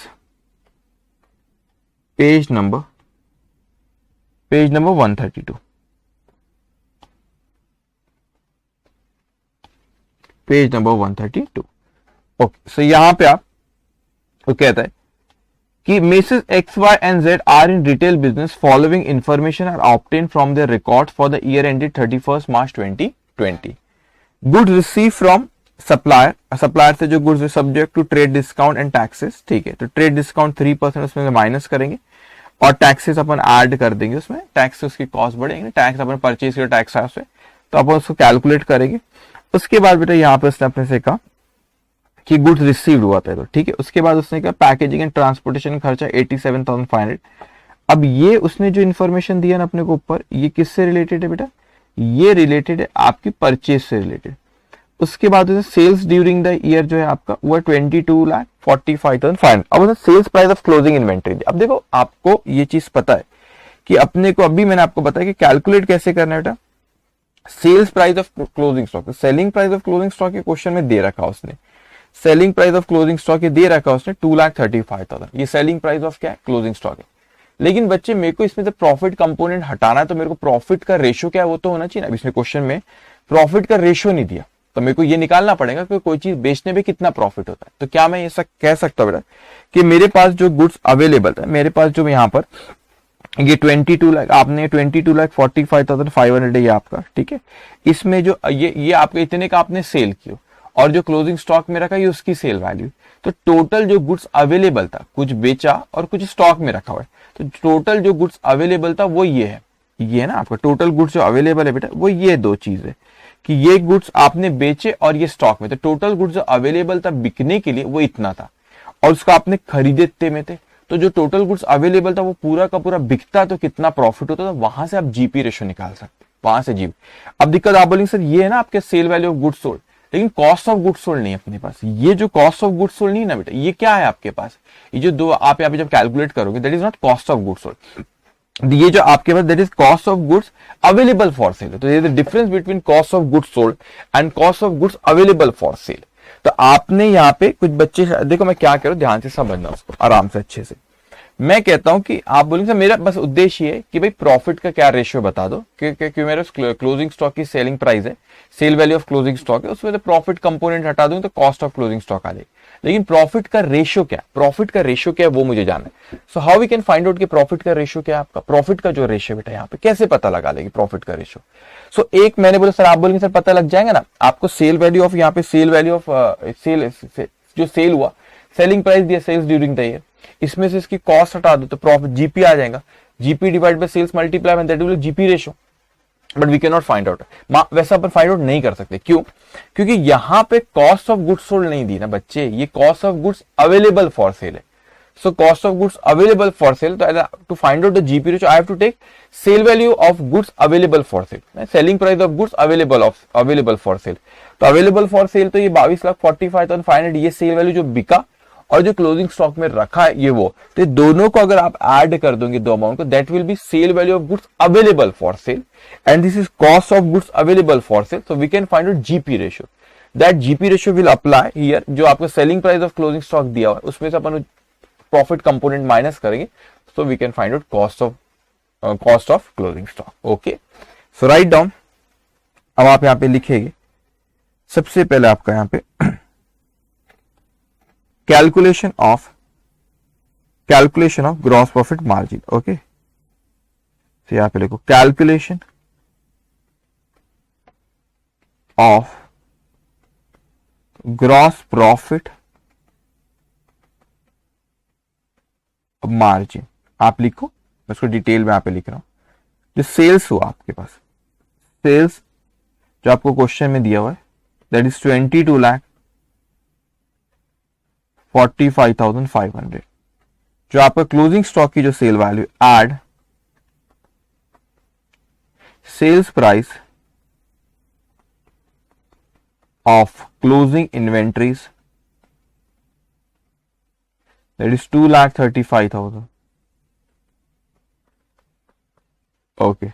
page number 132, page number 132। Okay, so यहां पे आप तो कहता है कि Mrs. X, Y and Z are in retail business. Following information are obtained from their records for the year ended 31st March 2020. Goods received from supplier, supplier से जो goods subject to trade discount and taxes, ठीक है, तो trade discount 3% उसमें minus करेंगे और taxes अपन add कर देंगे, उसमें टैक्स से उसकी कॉस्ट बढ़ेंगे, टैक्स अपन परचेज का टैक्स है उसमें, तो अपन उसको कैलकुलेट करेंगे। उसके बाद बेटा यहाँ पे उसने अपने से कहा कि गुड्स रिसीव्ड हुआ था, तो ठीक है, उसके बाद उसने कहा पैकेजिंग एंड ट्रांसपोर्टेशन खर्चा 87,500। अब ये उसने जो इन्फॉर्मेशन दिया ना अपने को ऊपर, ये किससे रिलेटेड है बेटा, ये रिलेटेड है आपकी परचेज से रिलेटेड। उसके बाद सेल्स ड्यूरिंग द ईयर जो है आपका वो 22,45,500। अब sales price of closing inventory. अब देखो आपको ये चीज पता है कि अपने को, अभी मैंने आपको बताया कि कैलकुलेट कैसे करना है बेटा, sales price of closing stock, selling price of closing stock के क्वेश्चन में दे रखा उसने, selling price of closing stock दे रखा उसने 2,35,000, ये सेलिंग प्राइस ऑफ क्या है, क्लोजिंग स्टॉक है। लेकिन बच्चे मेरे को इसमें से प्रॉफिट कंपोनेंट हटाना है, तो मेरे को प्रॉफिट का रेशियो क्या है वो तो होना चाहिए ना। इसमें क्वेश्चन में प्रॉफिट का रेशियो नहीं दिया, तो मेरे को ये निकालना पड़ेगा कि कोई चीज बेचने में कितना प्रॉफिट होता है। तो क्या मैं ये कह सकता हूँ बेटा कि मेरे पास जो गुड्स अवेलेबल था, मेरे पास जो यहाँ पर ये 22 लाख, आपने 22,45,500 है ये आपका, ठीक है, इसमें जो ये आपके इतने का आपने सेल किया और जो क्लोजिंग स्टॉक में रखा ये उसकी सेल वैल्यू, तो टोटल जो गुड्स अवेलेबल था, कुछ बेचा और कुछ स्टॉक में रखा हुआ है, तो टोटल जो गुड्स अवेलेबल था वो ये है, ये है ना आपका टोटल गुड्स जो अवेलेबल है बेटा, वो ये दो चीज है कि ये गुड्स आपने बेचे और ये स्टॉक में, तो टोटल गुड्स जो अवेलेबल था बिकने के लिए वो इतना था, और उसका आपने खरीदे इतने में थे, तो जो टोटल गुड्स अवेलेबल था वो पूरा का पूरा बिकता तो कितना प्रॉफिट होता था, वहां से आप जीपी रेशो निकाल सकते, वहां से जीपी। अब दिक्कत आप बोलेंगे सर ये है ना आपके sale value of goods sold, लेकिन कॉस्ट ऑफ गुड्स सोल्ड नहीं अपने पास। ये जो कॉस्ट ऑफ गुड्स सोल्ड नहीं ना बेटा, ये क्या है आपके पास, ये जो दो आप यहाँ पे जब कैलकुलेट करोगे that is not cost of goods sold, ये जो आपके पास that is cost of goods available for sale. तो ये difference between cost of goods sold and cost of goods available for sale. तो आपने यहाँ पे कुछ बच्चे, देखो मैं क्या करूं, ध्यान से समझना उसको आराम से अच्छे से। मैं कहता हूं कि आप बोलेंगे मेरा बस उद्देश्य ये है कि भाई प्रॉफिट का क्या रेशियो बता दो, क्योंकि मेरे क्लोजिंग स्टॉक की सेलिंग प्राइस है, sale value of closing stock है, उसमें तो प्रॉफिट कंपोनेंट हटा दूं तो कॉस्ट ऑफ क्लोजिंग स्टॉक आ जाएगी। लेकिन प्रॉफिट का रेशियो क्या, प्रॉफिट का रेशियो क्या है वो मुझे जानना है। So how we can find out कि प्रॉफिट का रेशियो क्या है आपका, प्रॉफिट का जो रेशियो बेटा यहाँ पे कैसे पता लगा लेगी प्रॉफिट का रेशियो। सो एक मैंने बोला सर, आप बोलेंगे सर पता लग जाएगा ना, आपको सेल वैल्यू ऑफ यहाँ पे सेल वैल्यू ऑफ सेल जो सेल हुआ, सेलिंग प्राइस दिया सेल्स ड्यूरिंग द ईयर, इसमें से इसकी कॉस्ट हटा दो तो प्रॉफिट जीपी आ जाएगा, GP divide by sales multiply by that will GP ratio. But we can not find out, वैसा अपन फाइंड आउट नहीं कर सकते, क्यों, क्योंकि यहां पे कॉस्ट ऑफ गुड्स सोल्ड नहीं दी ना बच्चे, ये cost of goods available for sale है। So cost of goods available for sale, तो to find out the GP ratio I have to take sale value of goods available for sale, selling price of goods available for sale. तो available for sale तो ये 22,45,500 ये sale value जो बिका, और जो closing stock में रखा है ये वो, तो दोनों को अगर आप ऐड कर दोगे दो अमाउंट को, that will be sale value of goods available for sale and this is cost of goods available for sale. So we can find out GP ratio, that GP ratio will apply here. जो आपको selling price of closing stock दिया हुआ है उसमें से अपन profit component minus करेंगे, so we can find out cost of closing stock. Okay, so write down. अब आप यहाँ पे लिखेंगे सबसे पहले आपका यहाँ पे calculation of gross profit margin. Okay, तो यहां पे लिखो calculation of gross profit margin. आप लिखो, मैं उसको डिटेल में यहां पे लिख रहा हूं। जो सेल्स हुआ आपके पास, सेल्स जो आपको क्वेश्चन में दिया हुआ है दैट इज 22 लाख 45,500। जो आपका क्लोजिंग स्टॉक की जो sale value add sales price of closing inventories that is 2,35,000। Okay,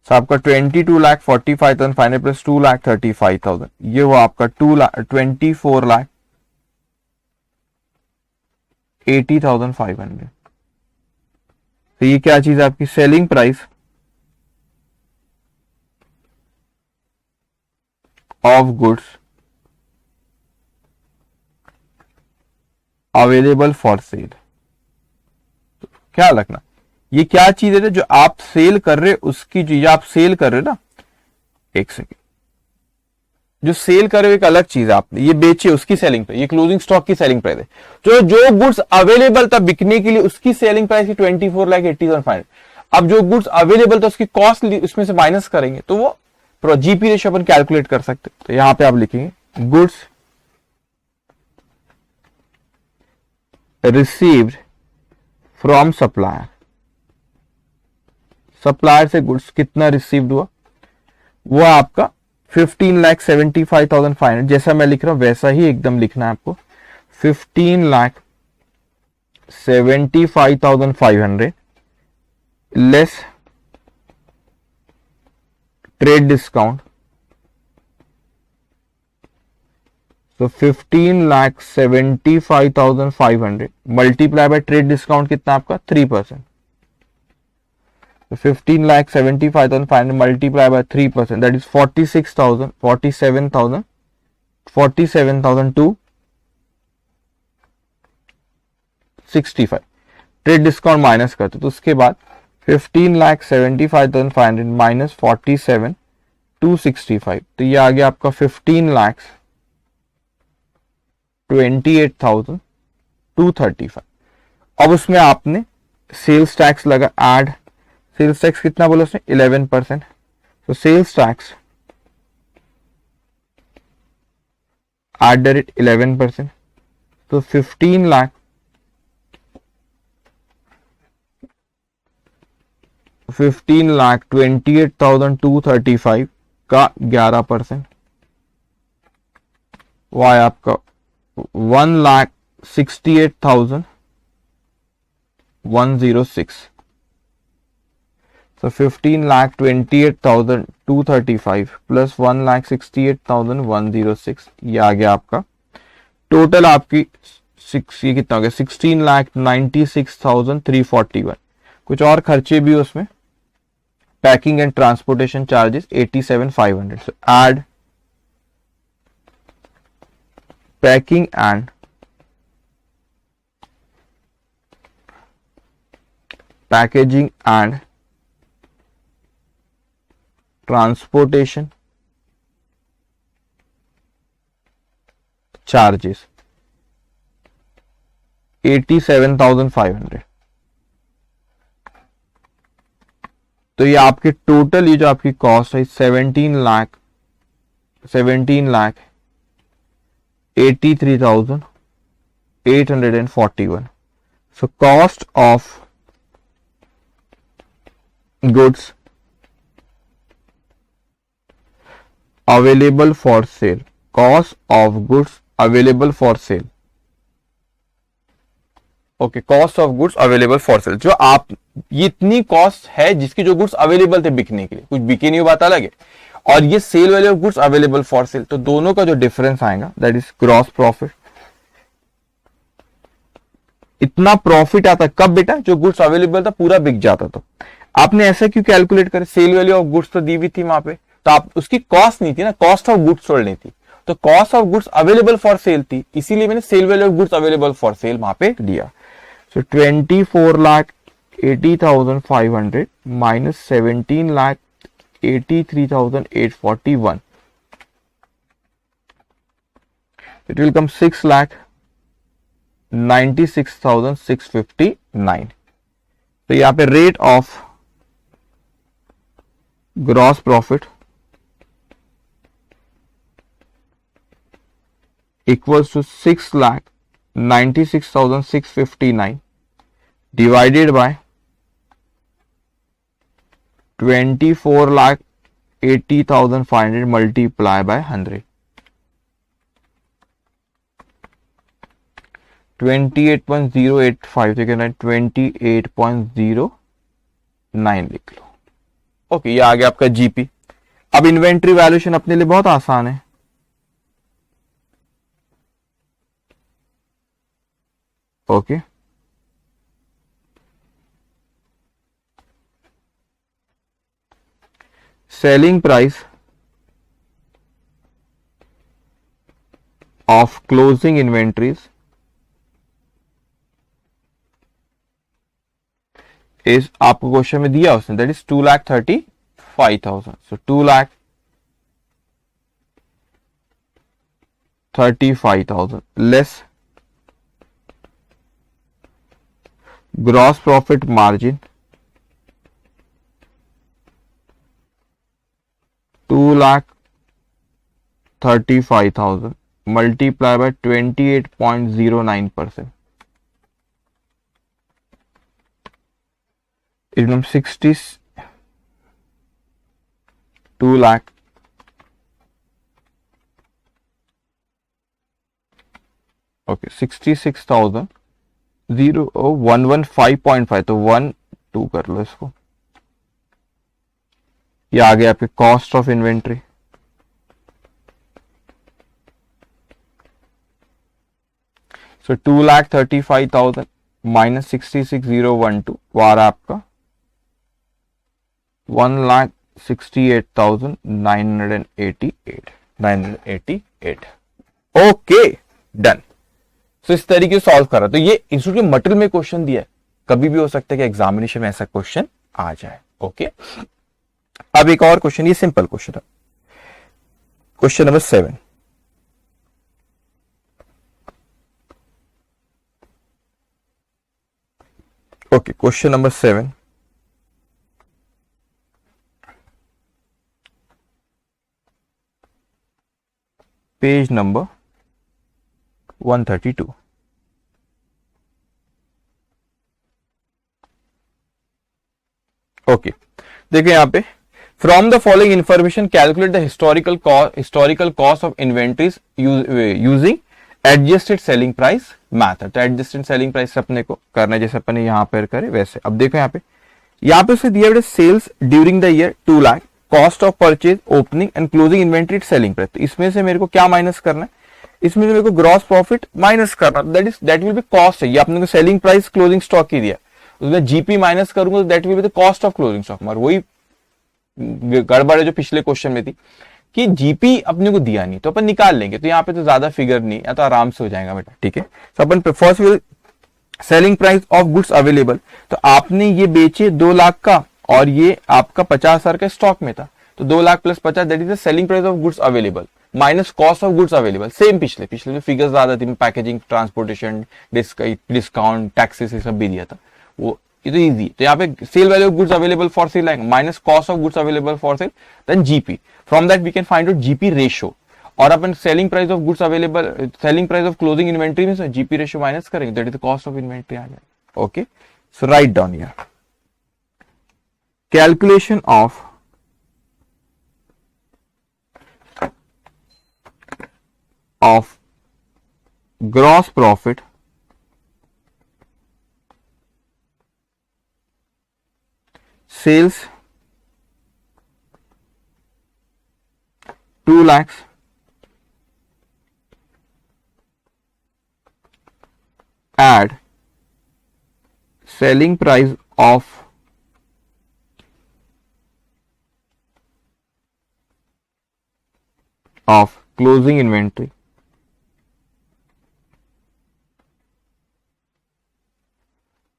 तो आपका 22,45,500 प्लस 2,35,000, ये वो आपका 24,80,500। तो ये क्या चीज है आपकी selling price of goods available for cell. क्या रखना, ये क्या चीज है जो आप सेल कर रहे, उसकी चीज आप सेल कर रहे ना, एक सेकेंड, जो सेल कर रहे हो एक अलग चीज है, आपने ये बेचे उसकी सेलिंग प्राइस, ये क्लोजिंग स्टॉक की सेलिंग प्राइस है। जो जो गुड्स अवेलेबल था बिकने के लिए उसकी सेलिंग प्राइस की 24,80,500। अब जो गुड्स अवेलेबल था उसकी कॉस्ट उसमें से माइनस करेंगे तो वो जीपी रेशियो अपन कैलकुलेट कर सकते। तो यहां पे आप लिखेंगे goods received from supplier. Supplier से गुड्स कितना रिसीव्ड हुआ, वो आपका 15,75,500। जैसा मैं लिख रहा हूं वैसा ही एकदम लिखना है आपको, 15,75,500 लेस ट्रेड डिस्काउंट। तो 15,75,500 मल्टीप्लाई बाय ट्रेड डिस्काउंट कितना आपका 3%। तो 15,75,500 multiply by 3% that is 47,000 265। Trade discount minus करते तो उसके बाद 15,75,500 माइनस 47,265, तो ये आ गया आपका 15,28,235। अब उसमें आपने सेल्स टैक्स लगा ऐड, सेल्स टैक्स कितना बोला उसने 11%। तो sales tax at the rate 11%। तो 15,28,235 का 11%, वो आया आपका 1,68,106। So 15,28,235 प्लस 1,68,106, ये आ गया आपका टोटल। आपकी ये कितना हो गया 16,96,341। कुछ और खर्चे भी उसमें, packing and transportation charges 87,500। So add packing and packaging and transportation charges 87,500। तो ये आपके टोटल, ये जो आपकी कॉस्ट है 17,83,841। सो cost of goods available for cell, cost of goods available for cell. Okay, cost of goods available for cell, जो आप ये इतनी कॉस्ट है जिसकी जो गुड्स अवेलेबल थे बिकने के लिए, कुछ बिके नहीं बात अलग है, और ये sale value of goods available for sale, तो दोनों का जो डिफरेंस आएगा दैट इज ग्रॉस प्रॉफिट। इतना प्रॉफिट आता कब बेटा, जो गुड्स अवेलेबल था पूरा बिक जाता। तो आपने ऐसा क्यों कैलकुलेट कर, सेल वैल्यू ऑफ गुड्स तो दी हुई थी वहां पे, तो आप उसकी कॉस्ट नहीं थी ना, कॉस्ट ऑफ गुड्स सोल्ड नहीं थी, तो cost of goods available for sale थी, इसीलिए मैंने sale value of goods available for sale वहां पे दिया। So 24,80,500 minus 17,83,841, it will come 6,96,659। तो यहां पे rate of gross profit equals to 6,96,659 divided by 24,80,500 multiply by 100. 28.085 तो कहना है 28.09 लिख लो. ओके, ये आ गया आपका जीपी. अब इन्वेंट्री वैल्यूएशन अपने लिए बहुत आसान है. Okay, selling price of closing inventories is आपको क्वेश्चन में दिया उसने, that is 2,35,000. so 2,35,000 less gross profit margin 2,35,000 multiply by 28.09%. It 62 lakh okay 66,115.5 तो 1 2 कर लो इसको. ये आ गया आपके cost of inventory. So 2,35,000 minus 66,012 वो आ रहा है आपका 1,68,988. Okay, done. सो इस तरीके से सॉल्व कर रहा. तो ये इंस्टीट्यूट के मटेरियल में क्वेश्चन दिया है, कभी भी हो सकता है कि एग्जामिनेशन में ऐसा क्वेश्चन आ जाए. ओके, अब एक और क्वेश्चन, ये सिंपल क्वेश्चन है. Question number 7. Okay, question number 7. Page number 132. Okay, देखिए यहां पे from the following information calculate the historical cost of inventories using adjusted selling price method. तो एडजस्टेड सेलिंग प्राइस अपने को करना है जैसे अपन ने यहां पर करे वैसे. अब देखो यहां पे उसे दिया sales during the year 2 lakh, cost of purchase, opening and closing inventory selling price. तो इसमें से मेरे को क्या माइनस करना है, इसमें से मेरे को ग्रॉस प्रॉफिट माइनस करना. दैट विल बी कॉस्ट है. ये आपने को सेलिंग प्राइस क्लोजिंग स्टॉक ही दिया, उसमें जीपी माइनस करूंगा तो that will be the cost of closing stock. मगर वही गड़बड़ है जो पिछले क्वेश्चन में थी कि जीपी अपने को दिया नहीं, तो अपन निकाल लेंगे. तो यहाँ पे तो ज्यादा फिगर नहीं है, तो आराम से हो जाएगा बेटा. ठीक है, तो अपन first will selling price of goods available. तो आपने ये बेचे 2 लाख का और ये आपका 50,000 का स्टॉक में था, तो 2 lakh plus 50 that is the selling price of goods available minus cost of goods available. Same पिछले में फिगर ज्यादा थी, पैकेजिंग, ट्रांसपोर्टेशन, डिस्काउंट, टैक्सेस ये सब भी दिया था. वो ये तो इजी. तो यहाँ पे sale value of goods available for sale आएगा minus cost of goods available for sale, then GP. From that we can find out GP ratio. और अपन selling price of goods available, selling price of closing inventory में GP ratio minus करेंगे, that is the cost of inventory आ जाएगा. Okay, so write down here calculation of gross profit sales 2 lakhs add selling price of closing inventory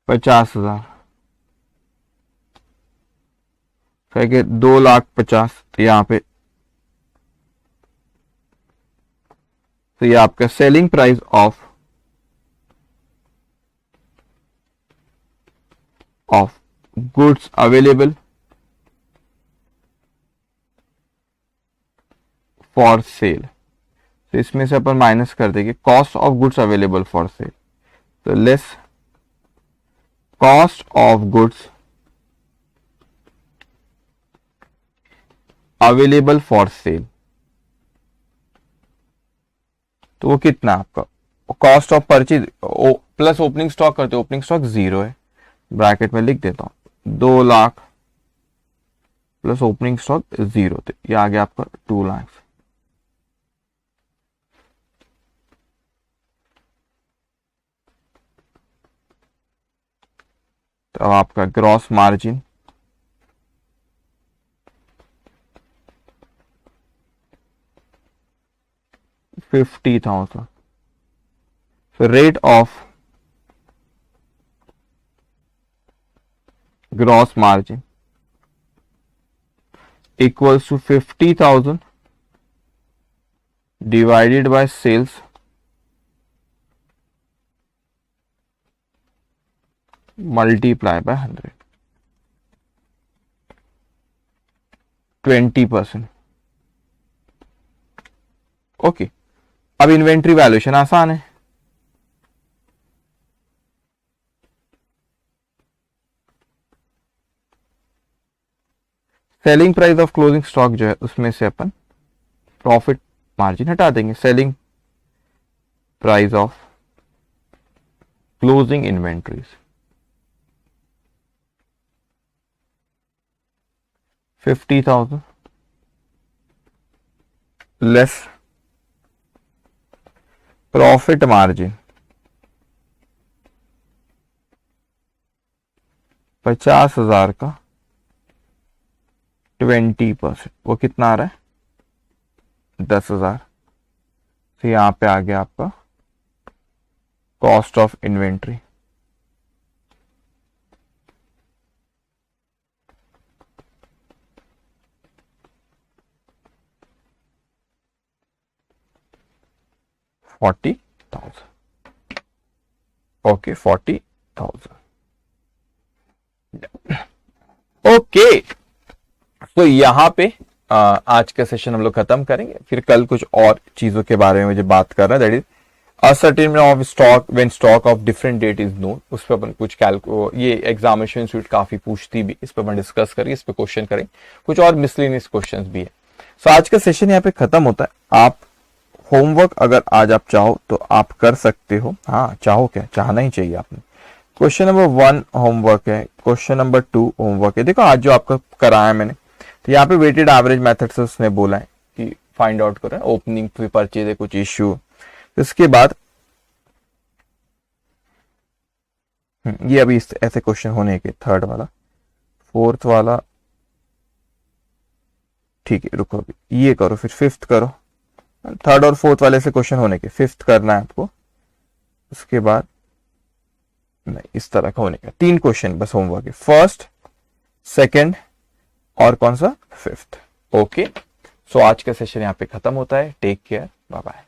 50,000 कह के 2,50,000. तो यहाँ पे तो ये आपका selling price of goods available for sale. तो इसमें से अपन माइनस कर देंगे cost of goods available for sale, तो less cost of goods available for sale, तो वो कितना आपका cost of purchase plus opening stock करते, ओपनिंग स्टॉक 0 है, ब्रैकेट में लिख देता हूं 2 लाख प्लस ओपनिंग स्टॉक 0, तो ये आ गया आपका 2 लाख। तो अब आपका gross margin $50,000, so rate of gross margin equals to 50,000 divided by sales multiply by 100, 20%। Okay, अब इन्वेंट्री वैल्यूएशन आसान है, selling price of closing stock जो है उसमें से अपन प्रॉफिट मार्जिन हटा देंगे, selling price of closing inventories 50,000 less profit margin 50,000 का 20%, वो कितना आ रहा है 10,000। तो यहां पे आ गया आपका cost of inventory, $40,000। Okay, 40,000। Okay, तो यहां पे आज का सेशन हम लोग खत्म करेंगे, फिर कल कुछ और चीजों के बारे में मुझे बात करना है, that is ascertainment of stock when stock of different date is known. उस पर अपन कुछ ये एग्जामिनेशन इंस्टीट्यूट काफी पूछती भी, इस पर अपन डिस्कस करेंगे, इस पर क्वेश्चन करेंगे, कुछ और मिसलेनियस क्वेश्चंस भी है। सो आज का सेशन यहाँ पे खत्म होता है। आप होमवर्क अगर आज आप चाहो तो आप कर सकते हो, हाँ चाहो क्या, चाहना ही चाहिए आपने। क्वेश्चन नंबर 1 होमवर्क है, क्वेश्चन नंबर 2 होमवर्क है। देखो आज जो आपका कराया मैंने, तो यहाँ पे वेटेड एवरेज मेथड से उसने बोला है कि फाइंड आउट करें ओपनिंग परचेज है, कुछ इश्यू। इसके बाद ये अभी ऐसे क्वेश्चन होने के, थर्ड वाला, फोर्थ वाला, ठीक है रुको अभी ये करो, फिर फिफ्थ करो, थर्ड और फोर्थ वाले से क्वेश्चन होने के, फिफ्थ करना है आपको। उसके बाद नहीं, इस तरह का होने का 3 क्वेश्चन बस होमवर्क है, फर्स्ट, सेकंड और कौन सा, फिफ्थ। ओके, सो आज का सेशन यहाँ पे खत्म होता है। Take care, bye bye.